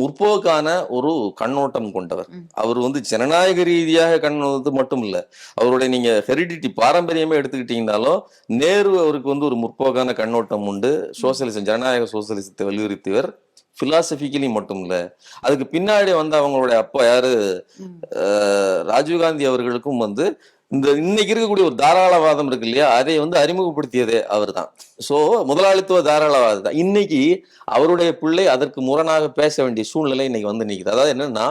முற்போக்கான ஒரு கண்ணோட்டம் கொண்டவர். அவர் ஜனநாயக ரீதியாக கண்ணோட்டது மட்டும் இல்ல, அவருடைய நீங்க ஹெரிடிட்டி பாரம்பரியமே எடுத்துக்கிட்டீங்கன்னாலும் நேரு அவருக்கு ஒரு முற்போக்கான கண்ணோட்டம் உண்டு. சோசியலிசம், ஜனநாயக சோசியலிசத்தை வலியுறுத்தியவர். பிலாசபிக்கலி மட்டும் இல்ல, அதுக்கு பின்னாடி அவங்களுடைய அப்பா யாரு, ராஜீவ்காந்தி அவர்களுக்கும் இன்னைக்கு இருக்கக்கூடிய ஒரு தாராளவாதம் இருக்கு இல்லையா, அதை அறிமுகப்படுத்தியதே அவர் தான். சோ முதலாளித்துவ தாராளவாதம் தான். இன்னைக்கு அவருடைய பிள்ளை அதற்கு முரணாக பேச வேண்டிய சூழ்நிலை இன்னைக்கு நிக்குது. அதாவது என்னன்னா,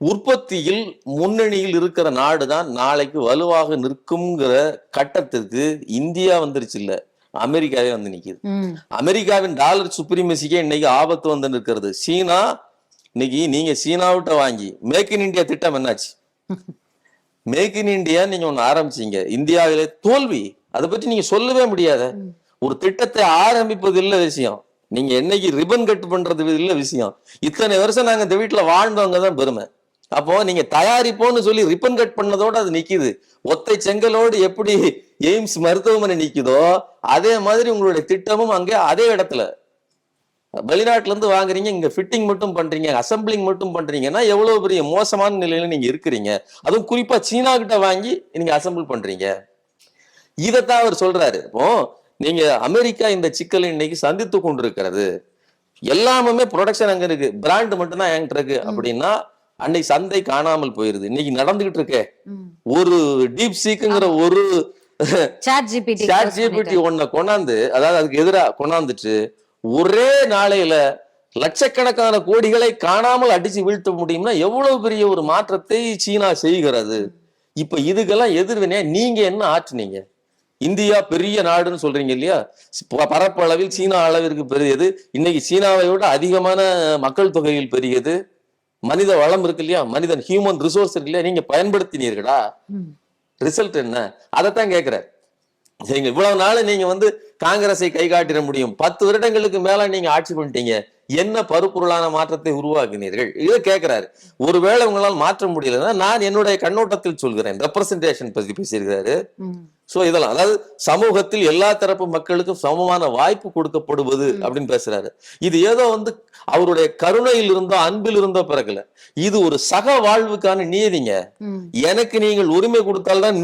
உற்பத்தியில் முன்னணியில் இருக்கிற நாடு தான் நாளைக்கு வலுவாக நிற்கும்ங்கிற கட்டத்திற்கு இந்தியா வந்துருச்சு இல்ல, அமெரிக்காவே நிக்குது. அமெரிக்காவின் டாலர் சுப்ரீமசிக்கே இன்னைக்கு ஆபத்து நிற்கிறது. சீனா இன்னைக்கு நீங்க சீனாவிட்ட வாங்கி மேக் இன் இந்தியா திட்டம் என்னாச்சு? மேக் இன் இந்தியா நீங்க ஒண்ணு ஆரம்பிச்சீங்க, இந்தியாவிலே தோல்வி. அதை பற்றி நீங்க சொல்லவே முடியாத ஒரு திட்டத்தை ஆரம்பிப்பது இல்ல விஷயம். நீங்க என்னைக்கு ரிபன் கட் பண்றது இல்ல விஷயம். இத்தனை வருஷம் நாங்க இந்த வீட்டுல வாழ்ந்தவங்க தான் பெருமை. அப்போ நீங்க தயாரிப்போன்னு சொல்லி ரிப்பன் கட் பண்ணதோட அது நிக்குது. ஒத்தை செங்கலோடு எப்படி எய்ம்ஸ் மருத்துவமனை நிக்குதோ, அதே மாதிரி உங்களுடைய திட்டமும் அங்கே அதே இடத்துல. வெளிநாட்டுல இருந்து வாங்குறீங்க, இங்க ஃபிட்டிங் மட்டும் பண்றீங்க, அசம்பிளிங் மட்டும் பண்றீங்கன்னா எவ்வளவு பெரிய மோசமான நிலையில நீங்க இருக்கிறீங்க. அதுவும் குறிப்பா சீனா கிட்ட வாங்கி நீங்க அசம்பிள் பண்றீங்க. இதைத்தான் அவர் சொல்றாரு. இப்போ நீங்க அமெரிக்கா இந்த சிக்கலை இன்னைக்கு சந்தித்து கொண்டிருக்கிறது. எல்லாமே ப்ரொடக்ஷன் அங்க இருக்கு, பிராண்ட் மட்டும் தான் என்கிட்ட இருக்கு அப்படின்னா அன்னைக்கு சந்தை காணாமல் போயிருது. இன்னைக்கு நடந்துகிட்டு இருக்கே ஒரு டீப் சீக்குங்கிற ஒரு ChatGPT ஒன்ன கொண்டாந்து, அதாவது அதுக்கு எதிராக கொண்டாந்துட்டு ஒரே நாளையில லட்சக்கணக்கான கோடிகளை காணாமல் அடிச்சு வீழ்த்த முடியும்னா எவ்வளவு பெரிய ஒரு மாற்றத்தை சீனா செய்கிறது. இப்ப இதுக்கெல்லாம் எதிர்வினையா நீங்க என்ன ஆற்றுனீங்க? இந்தியா பெரிய நாடுன்னு சொல்றீங்க இல்லையா, பரப்பளவில் சீனா அளவிற்கு பெரியது. இன்னைக்கு சீனாவை விட அதிகமான மக்கள் தொகையில் பெரியது. மனித வளம் இருக்கு இல்லையா, மனிதன் ஹியூமன் ரிசோர்ஸ் இருக்கு இல்லையா, நீங்க பயன்படுத்தினீர்களா? ரிசல்ட் என்ன? அதைத்தான் கேட்கிறேன். சரிங்க, இவ்வளவு நாள் நீங்க காங்கிரஸை கை காட்டிட முடியும், 10 வருடங்களுக்கு மேல நீங்க ஆட்சி பண்ணிட்டீங்க, என்ன பருப்பொருளான மாற்றத்தை உருவாக்கினீர்கள்? இதை கேட்கிறாரு. ஒருவேளை உங்களால் மாற்ற முடியலன்னா நான் என்னுடைய கண்ணோட்டத்தில் சொல்கிறேன், ரெப்ரசன்டேஷன் பத்தி பேசியிருக்கிறாரு. சோ இதெல்லாம் அதாவது சமூகத்தில் எல்லா தரப்பு மக்களுக்கும் சமமான வாய்ப்பு கொடுக்கப்படுவது அப்படின்னு பேசுறாரு. இது ஏதோ அவருடைய கருணையில் இருந்தோ அன்பில் இருந்தோ பிறக்கல, இது ஒரு சக வாழ்வுக்கான நீதிங்க. எனக்கு நீங்கள் உரிமை கொடுத்தால்தான்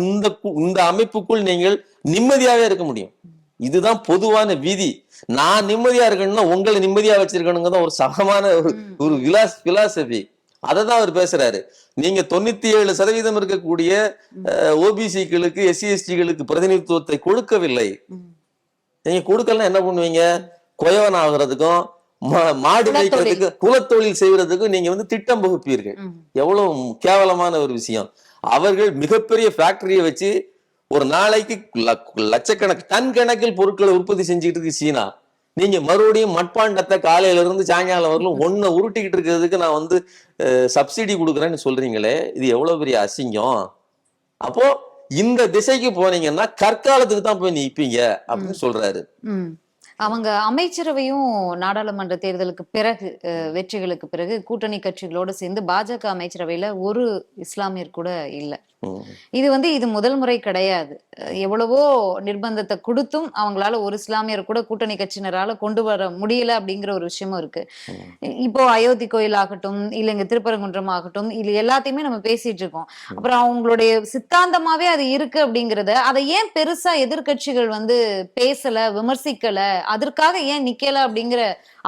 இந்த அமைப்புக்குள் நீங்கள் நிம்மதியாவே இருக்க முடியும். இதுதான் பொதுவான விதி. நான் நிம்மதியா இருக்கணும்னா உங்களை நிம்மதியா வச்சிருக்கணுங்க ஒரு சகமான ஒரு பிலாசபி. அததான் அவர் பேசுறாரு. நீங்க 97% இருக்கக்கூடிய ஓபிசிகளுக்கு, SC/ST பிரதிநிதித்துவத்தை கொடுக்கவில்லை. நீங்க கொடுக்கலாம் என்ன பண்ணுவீங்க? கொயவன் ஆகுறதுக்கும் மாடு வைக்கிறதுக்கு, குலத்தொழில் செய்வதற்கும் நீங்க திட்டம் வகுப்பீர்கள். எவ்வளவு கேவலமான ஒரு விஷயம். அவர்கள் மிகப்பெரிய ஃபேக்டரியை வச்சு ஒரு நாளைக்கு லட்சக்கணக்கு டன் கணக்கில் பொருட்களை உற்பத்தி செஞ்சுக்கிட்டு இருக்கு சீனா. நீங்க மறுபடியும் மட்பாண்டத்தை காலையில இருந்து சாயங்காலம் வரலும் ஒன்ன உருட்டிக்கிட்டு இருக்கிறதுக்கு நான் சப்சிடி கொடுக்குறேன்னு சொல்றீங்களே, இது எவ்வளவு பெரிய அசிங்கம். அப்போ இந்த திசைக்கு போனீங்கன்னா கற்காலத்துக்கு தான் போய் நிப்பீங்க அப்படின்னு சொல்றாரு. அவங்க அமைச்சரவையும் நாடாளுமன்ற தேர்தலுக்கு பிறகு வெற்றிகளுக்கு பிறகு கூட்டணி கட்சிகளோடு சேர்ந்து பாஜக அமைச்சரவையில ஒரு இஸ்லாமியர் கூட இல்ல. இது முதல் முறை கிடையாது. எவ்வளவோ நிர்பந்தத்தை கொடுத்தும் அவங்களால ஒரு இஸ்லாமியர் கூட கூட்டணி கட்சியினரால கொண்டு வர முடியல அப்படிங்கிற ஒரு விஷயமும் இருக்கு. இப்போ அயோத்தி கோயில் ஆகட்டும், இல்ல இங்க திருப்பரங்குன்றம் ஆகட்டும், இல்ல எல்லாத்தையுமே நம்ம பேசிட்டு இருக்கோம். அப்புறம் அவங்களுடைய சித்தாந்தமாவே அது இருக்கு அப்படிங்கறத அதை ஏன் பெருசா எதிர்கட்சிகள் பேசல, விமர்சிக்கல, அதற்காக ஏன் நிக்கல அப்படிங்கிற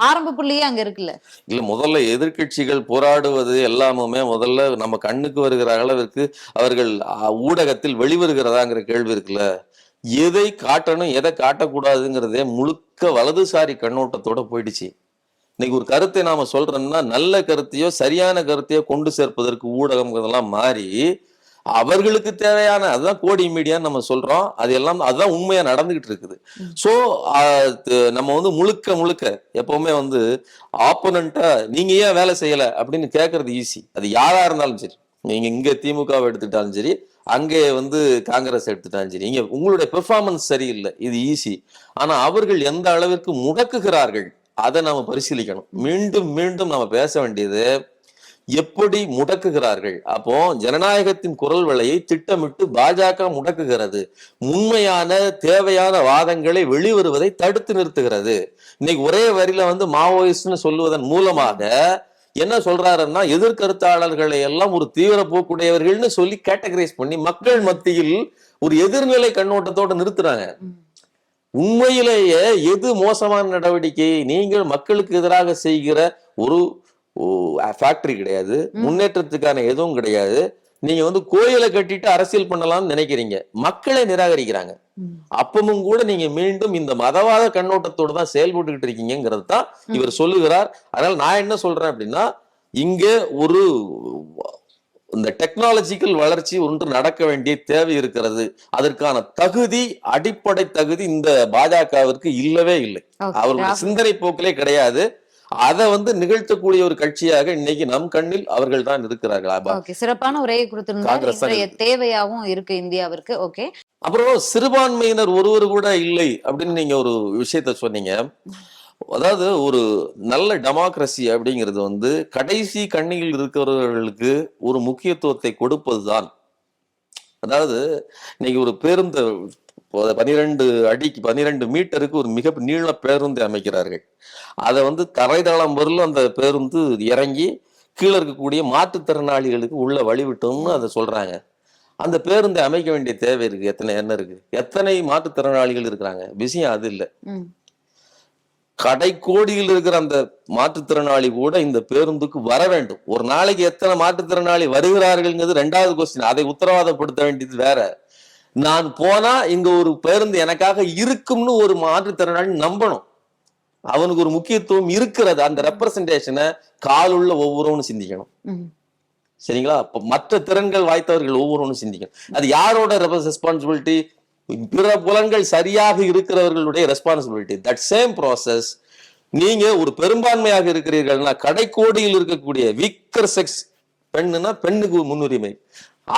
ஆரம்ப புள்ளியே அங்க இருக்குல்ல. இல்ல, முதல்ல எதிர்கட்சிகள் போராடுவது எல்லாமுமே முதல்ல நம்ம கண்ணுக்கு வருகிற அளவிற்கு அவர்கள் ஊடகத்தில் வெளிவருகிறதாங்கிற கேள்வி இருக்குல்ல. எதை காட்டணும் எதை காட்டக்கூடாதுங்கிறதே முழுக்க வலதுசாரி கண்ணோட்டத்தோட போயிடுச்சு. இன்னைக்கு ஒரு கருத்தை நாம சொல்றோம்னா நல்ல கருத்தையோ சரியான கருத்தையோ கொண்டு சேர்ப்பதற்கு ஊடகம்ங்கிறதெல்லாம் மாறி அவர்களுக்கு தேவையான, அதுதான் கோடி மீடியான்னு நம்ம சொல்றோம், அது எல்லாம் அதுதான் உண்மையா நடந்துகிட்டு இருக்குது. சோ நம்ம முழுக்க முழுக்க எப்பவுமே ஆப்போனண்டா நீங்க ஏன் வேலை செய்யல அப்படின்னு கேட்கறது ஈஸி. அது யாரா இருந்தாலும் சரி, நீங்க இங்க திமுகவை எடுத்துட்டாலும் சரி, அங்கே காங்கிரஸ் எடுத்துட்டாலும் சரி, இங்க உங்களுடைய பெர்ஃபார்மன்ஸ் சரியில்லை, இது ஈஸி. ஆனா அவர்கள் எந்த அளவிற்கு முடக்குகிறார்கள் அதை நாம பரிசீலிக்கணும். மீண்டும் மீண்டும் நாம பேச வேண்டியது எப்படி முடக்குகிறார்கள். அப்போ ஜனநாயகத்தின் குரல் வலையை திட்டமிட்டு பாஜக முடக்குகிறது. உண்மையான தேவையான வாதங்களை வெளிவருவதை தடுத்து நிறுத்துகிறது. இன்னைக்கு ஒரே வரியில மாவோயிஸ்ட்னு சொல்லுவதன் மூலமாக என்ன சொல்றாருன்னா எதிர்கருத்தாளர்களை எல்லாம் ஒரு தீவிர போக்குடையவர்கள்னு சொல்லி கேட்டகரைஸ் பண்ணி மக்கள் மத்தியில் ஒரு எதிர்நிலை கண்ணோட்டத்தோட நிறுத்துறாங்க. உண்மையிலேயே எது மோசமான நடவடிக்கை? நீங்கள் மக்களுக்கு எதிராக செய்கிற ஒரு ஃபேக்டரி கிடையாது, முன்னேற்றத்துக்கான எதுவும் கிடையாது. நீங்க கோயிலை கட்டிட்டு அரசியல் பண்ணலாம்னு நினைக்கிறீங்க, மக்களை நிராகரிக்கிறாங்க. அப்பமும் கூட நீங்க மீண்டும் இந்த மதவாத கண்ணோட்டத்தோடு தான் செயல்பட்டுக்கிட்டு இருக்கீங்கிறது தான் இவர் சொல்லுகிறார். அதனால நான் என்ன சொல்றேன் அப்படின்னா, இங்க ஒரு இந்த டெக்னாலஜிக்கல் வளர்ச்சி ஒன்று நடக்க வேண்டிய தேவை இருக்கிறது. அதற்கான தகுதி, அடிப்படை தகுதி இந்த பாஜகவிற்கு இல்லவே இல்லை. அவருடைய சிந்தனை போக்கிலே கிடையாது. அதை நிகழ்த்தக்கூடிய ஒரு கட்சியாக இன்னைக்கு நம் கண்ணில் அவர்கள் தான் இருக்கிறார்கள். சிறப்பான உரையை கொடுத்திருந்தாங்க. தேவையாவும் இருக்கு இந்தியாவிற்கு. ஓகே, அப்புறம் சிறுபான்மையினர் ஒருவர் கூட இல்லை அப்படின்னு நீங்க ஒரு விஷயத்த சொன்னீங்க. அதாவது ஒரு நல்ல டெமோக்ரஸி அப்படிங்கிறது கடைசி கண்ணியில் இருக்கிறவர்களுக்கு ஒரு முக்கியத்துவத்தை கொடுப்பதுதான். அதாவது இன்னைக்கு ஒரு பேருந்து 12 அடிக்கு 12 மீட்டருக்கு ஒரு மிக நீள பேருந்து அமைக்கிறார்கள். அதை தரைதளம் வரலும் அந்த பேருந்து இறங்கி கீழே இருக்கக்கூடிய மாற்றுத்திறனாளிகளுக்கு உள்ள வழிவிட்டோம்னு அதை சொல்றாங்க. அந்த பேருந்தை அமைக்க வேண்டிய தேவை இருக்கு. என்ன இருக்கு? எத்தனை மாற்றுத்திறனாளிகள் இருக்கிறாங்க? விஷயம் அது இல்லை. கடைக்கோடியில் இருக்கிற அந்த மாற்றுத்திறனாளி கூட இந்த பேருந்துக்கு வர வேண்டும். ஒரு நாளைக்கு எத்தனை மாற்றுத்திறனாளி வருகிறார்கள்ங்கிறது 2வது கொஸ்டின். அதை உத்தரவாதப்படுத்த வேண்டியது வேற. நான் போனா இங்க ஒரு பேருந்து எனக்காக இருக்கும்னு ஒரு மாற்றுத்திறனாளி நம்பணும். அவனுக்கு ஒரு முக்கியத்துவம் இருக்கிறது. அந்த ரெப்ரசன்டேஷனை காலுள்ள ஒவ்வொருவனும் சிந்திக்கணும். சரிங்களா? மற்ற திறன்கள் வாய்த்தவர்கள் ஒவ்வொருவனும் சிந்திக்கணும். அது யாரோட ரெஸ்பான்சிபிலிட்டி? பிற புலன்கள் சரியாக இருக்கிறவர்களுடைய ரெஸ்பான்சிபிலிட்டி. தட் சேம் ப்ராசஸ் நீங்க ஒரு பெரும்பான்மையாக இருக்கிறீர்கள்னா, கடைக்கோடியில் இருக்கக்கூடிய வீக்கர் செக்ஸ் பெண்ணுன்னா பெண்ணுக்கு முன்னுரிமை,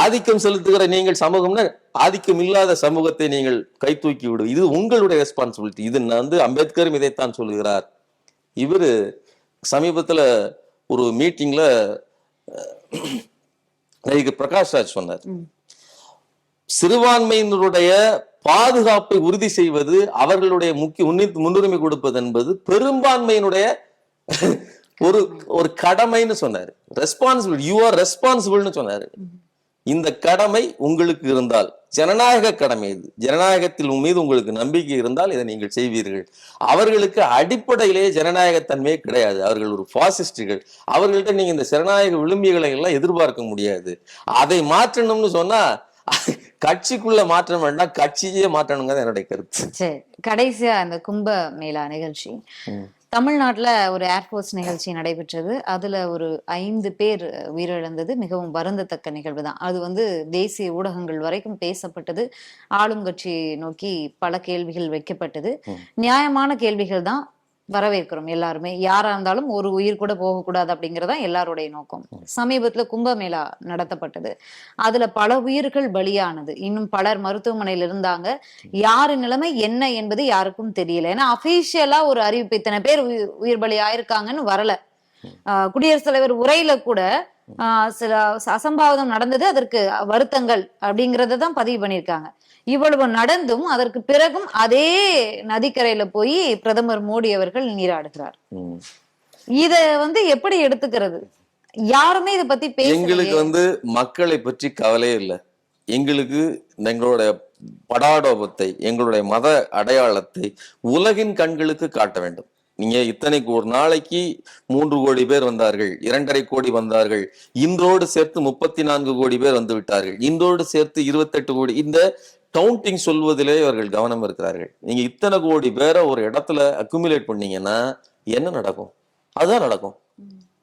ஆதிக்கம் செலுத்துகிற நீங்கள் சமூகம்னா ஆதிக்கம் இல்லாத சமூகத்தை நீங்கள் கை தூக்கி விடு. இது உங்களுடைய ரெஸ்பான்சிபிலிட்டி. இது அம்பேத்கரும் இதைத்தான் சொல்லுகிறார். இவரு சமீபத்துல ஒரு மீட்டிங்ல பிரகாஷ் ராஜ் சொன்னார், சிறுபான்மையினருடைய பாதுகாப்பை உறுதி செய்வது, அவர்களுடைய முன்னுரிமை கொடுப்பது என்பது பெரும்பான்மையினுடைய ஒரு கடமைன்னு சொன்னாரு. ரெஸ்பான்சிபிலிட்டி, யூ ஆர் ரெஸ்பான்சிபிள்னு சொன்னாரு. இந்த கடமை உங்களுக்கு இருந்தால், ஜனநாயக கடமை இது, ஜனநாயகத்தில் மீது உங்களுக்கு நம்பிக்கை இருந்தால் இதை நீங்கள் செய்வீர்கள். அவர்களுக்கு அடிப்படையிலேயே ஜனநாயகத்தன்மையே கிடையாது. அவர்கள் ஒரு பாசிஸ்டுகள். அவர்கள்ட்ட நீங்க இந்த ஜனநாயக விளிம்பிகளை எல்லாம் எதிர்பார்க்க முடியாது. அதை மாற்றணும்னு சொன்னா கட்சிக்குள்ள மாற்றம் வேண்டாம், கட்சியே மாற்றணுங்கிறது என்னுடைய கருத்து. சரி, கடைசியா இந்த கும்ப மேளா நிகழ்ச்சி தமிழ்நாட்டுல ஒரு ஏர்போர்ஸ் நிகழ்ச்சி நடைபெற்றது. அதுல ஒரு 5 பேர் உயிரிழந்தது மிகவும் வருந்தத்தக்க நிகழ்வு தான். அது தேசிய ஊடகங்கள் வரைக்கும் பேசப்பட்டது. ஆளுங்கட்சி நோக்கி பல கேள்விகள் வைக்கப்பட்டது. நியாயமான கேள்விகள் தான். வரவேற்கிறோம். எல்லாருமே யாரா இருந்தாலும் ஒரு உயிர் கூட போகக்கூடாது அப்படிங்கறதா எல்லாருடைய நோக்கம். சமீபத்துல கும்பமேளா நடத்தப்பட்டது. அதுல பல உயிர்கள் பலியானது. இன்னும் பலர் மருத்துவமனையில் இருந்தாங்க. யாரு நிலைமை என்ன என்பது யாருக்கும் தெரியல. ஏன்னா அபிஷியலா ஒரு அறிவிப்பு இத்தனை பேர் உயிர் பலி ஆயிருக்காங்கன்னு வரல. குடியரசுத் தலைவர் உரையில கூட சில அசம்பாவிதம் நடந்தது, அதற்கு வருத்தங்கள் அப்படிங்கறத தான் பதிவு பண்ணியிருக்காங்க. இவ்வளவு நடந்தும் அதற்கு பிறகும் அதே நதிக்கரையில போய் பிரதமர் மோடி அவர்கள் நீராடுகிறார். இத எப்படி எடுத்துக்கிறது? யாருமே இத பத்தி எங்களுக்கு மக்களை பற்றி கவலையே இல்லை. எங்களுக்கு எங்களுடைய படாடோபத்தை, எங்களுடைய மத அடையாளத்தை உலகின் கண்களுக்கு காட்ட வேண்டும். நீங்க இத்தனைக்கு ஒரு நாளைக்கு 3 கோடி பேர் வந்தார்கள், 2.5 கோடி வந்தார்கள், இன்றோடு சேர்த்து 34 கோடி பேர் வந்து விட்டார்கள், இன்றோடு சேர்த்து 28 கோடி, இந்த கவுண்டிங் சொல்வதிலே இவர்கள் கவனம் இருக்கிறார்கள். நீங்க இத்தனை கோடி பேரை ஒரு இடத்துல அக்குமுலேட் பண்ணீங்கன்னா என்ன நடக்கும்? அதுதான் நடக்கும்.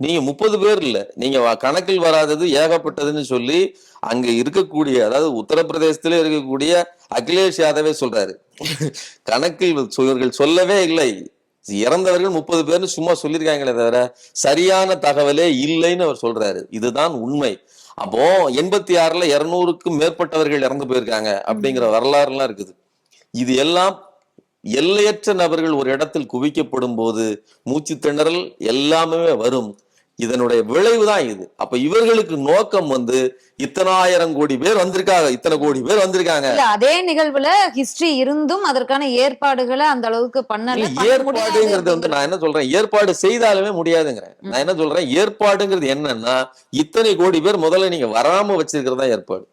நீங்க 30 பேர் இல்ல, நீங்க கணக்கில் வராதது ஏகப்பட்டதுன்னு சொல்லி அங்க இருக்கக்கூடிய, அதாவது உத்தரப்பிரதேசத்திலே இருக்கக்கூடிய அகிலேஷ் யாதவே சொல்றாரு, கணக்கில் இவர்கள் சொல்லவே இல்லை, இறந்தவர்கள் 30 பேர்னு சும்மா சொல்லியிருக்காங்களே தவிர சரியான தகவலே இல்லைன்னு அவர் சொல்றாரு. இதுதான் உண்மை. அப்போ 86ல 200க்கும் மேற்பட்டவர்கள் இறந்து போயிருக்காங்க அப்படிங்கிற வரலாறு எல்லாம் இருக்குது. இது எல்லாம் எல்லையற்ற நபர்கள் ஒரு இடத்தில் குவிக்கப்படும் போது மூச்சு திணறல் எல்லாமே வரும். இதனுடைய விளைவுதான் இது. அப்ப இவர்களுக்கு நோக்கம் இத்தனாயிரம் கோடி பேர் வந்திருக்காங்க, இத்தனை கோடி பேர் வந்திருக்காங்க. அதே நிகழ்வுல ஹிஸ்டரி இருந்தும் அதற்கான ஏற்பாடுகளை அந்த அளவுக்கு பண்ணல. ஏற்பாடுங்கிறது நான் என்ன சொல்றேன், ஏற்பாடு செய்தாலுமே முடியாதுங்கிறேன். நான் என்ன சொல்றேன், ஏற்பாடுங்கிறது என்னன்னா இத்தனை கோடி பேர் முதல்ல நீங்க வராம வச்சிருக்கிறதா ஏற்பாடு.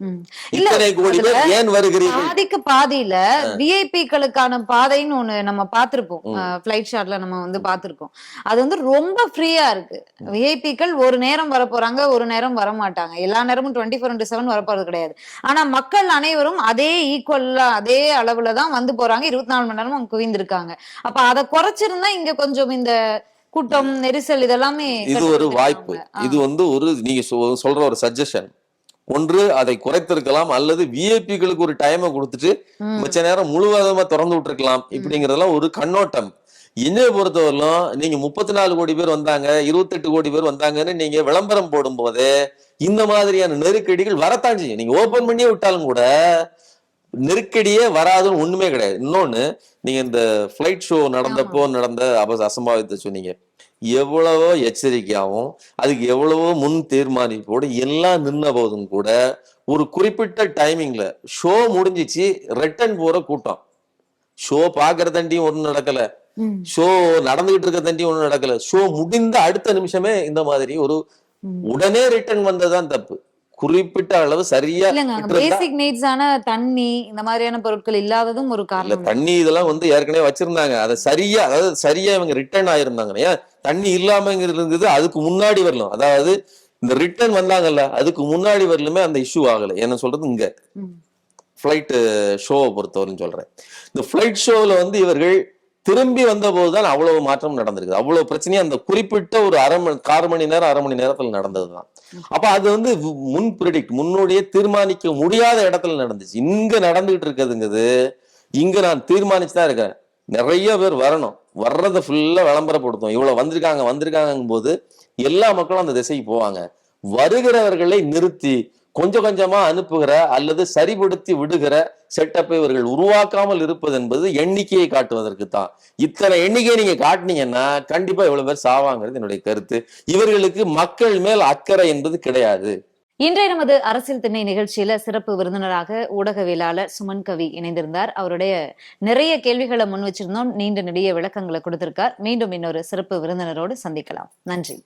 இத்தனை கோடி பேர் ஏன் வருகிறீர்கள்? பாதிக்கு பாதியில விஐபிக்களுக்கான பாதைன்னு ஒண்ணு நம்ம பார்த்திருப்போம், பிளைட் ஷாட்ல நம்ம பார்த்திருக்கோம். அது ரொம்ப ஃப்ரீயா இருக்கு. விஐபிக்கள் ஒரு நேரம் வர போறாங்க, ஒரு நேரம் வர மாட்டாங்க. எல்லா நேரமும் 24/7 வரப்போறது கிடையாது. ஆனா மக்கள் அனைவரும் அதே ஈக்குவல்லா அதே அளவுலதான் வந்து போறாங்க. 24 மணி நேரமும் அவங்க குவிந்திருக்காங்க. அப்ப அதை குறைச்சிருந்தா இங்க கொஞ்சம் இந்த கூட்டம் நெரிசல் இதெல்லாமே இது ஒரு வாய்ப்பு. இது ஒரு நீங்க சொல்ற ஒரு சஜஷன். ஒன்று அதை குறைத்திருக்கலாம், அல்லது விஐபிகளுக்கு ஒரு டைமை கொடுத்துட்டு மிச்ச நேரம் முழுவதுமா திறந்து விட்டுருக்கலாம். இப்படிங்கறதெல்லாம் ஒரு கண்ணோட்டம். என்னைய பொறுத்தவரையிலும் நீங்க 34 கோடி பேர் வந்தாங்க, 28 கோடி பேர் வந்தாங்கன்னு நீங்க விளம்பரம் போடும் போதே இந்த மாதிரியான நெருக்கடிகள் வரத்தான் செய்யும். நீங்க ஓபன் பண்ணியே விட்டாலும் கூட நெருக்கடியே வராதுன்னு ஒண்ணுமே கிடையாது. இன்னொன்னு, நீங்க இந்த பிளைட் ஷோ நடந்தப்போ நடந்த அசம்பாவிதத்தை சொன்னீங்க. எவ்வளவோ எச்சரிக்கையாகவும் அதுக்கு எவ்வளவோ முன் தீர்மானிப்போடு எல்லாம் நின்ன போதும் கூட ஒரு குறிப்பிட்ட டைமிங்ல ஷோ முடிஞ்சிச்சு, ரிட்டர்ன் போற கூட்டம். ஷோ பாக்குற தண்டியும் ஒண்ணும் நடக்கல, ஷோ நடந்துகிட்டு இருக்க தண்டியும் ஒண்ணும் நடக்கல. ஷோ முடிந்த அடுத்த நிமிஷமே இந்த மாதிரி ஒரு உடனே ரிட்டர்ன் வந்ததுதான் தப்பு. குறிப்பிட்ட அளவு சரியா பேசிக் நீட்ஸ் ஆன தண்ணி இந்த மாதிரியான பொருட்கள் இல்லாததும் ஒரு காரணம். தண்ணி இதெல்லாம் ஏற்கனவே வச்சிருந்தாங்க, அதை சரியா, அதாவது சரியா இவங்க ரிட்டர்ன் ஆயிருந்தாங்க. ஏன் தண்ணி இல்லாம இருந்தது அதுக்கு முன்னாடி வரலாம், அதாவது இந்த ரிட்டர்ன் வந்தாங்கல்ல அதுக்கு முன்னாடி வரலுமே அந்த இஷ்யூ ஆகல. என்ன சொல்றது, இங்க பிளைட் ஷோவை பொறுத்தவரைன்னு சொல்றேன். இந்த பிளைட் ஷோல இவர்கள் திரும்பி வந்த போதுதான் அவ்வளவு மாற்றம் நடந்திருக்கு. அவ்வளவு பிரச்சனையா அந்த குறிப்பிட்ட ஒரு அரை மணி நேரத்துல நடந்ததுதான். அப்ப அது முன்னுடைய தீர்மானிக்க முடியாத இடத்துல நடந்துச்சு. இங்க நடந்துகிட்டு இருக்கிறதுங்கிறது இங்க நான் தீர்மானிச்சுதான் இருக்கேன். நிறைய பேர் வரணும், வர்றதை ஃபுல்லா விளம்பரப்படுத்தும். இவ்வளவு வந்திருக்காங்கும் போது எல்லா மக்களும் அந்த திசைக்கு போவாங்க. வருகிறவர்களை நிறுத்தி கொஞ்சம் கொஞ்சமா அனுப்புகிற அல்லது சரிபடுத்தி விடுகிற செட்டப்பை இவர்கள் உருவாக்காமல் இருப்பது என்பது எண்ணிக்கையை காட்டுவதற்கு தான். இத்தனை எண்ணிக்கையை நீங்க காட்டினீங்கன்னா கண்டிப்பா இவ்வளவு பேர் சாவாங்கிறது என்னுடைய கருத்து. இவர்களுக்கு மக்கள் மேல் அக்கறை என்பது கிடையாது. இன்றைய நமது அரசியல் திண்ணை நிகழ்ச்சியில சிறப்பு விருந்தினராக ஊடகவியலாளர் சுமன் கவி இணைந்திருந்தார். அவருடைய நிறைய கேள்விகளை முன் வச்சிருந்தோம், நீண்ட நெடிய விளக்கங்களை கொடுத்திருக்கார். மீண்டும் இன்னொரு சிறப்பு விருந்தினரோடு சந்திக்கலாம். நன்றி.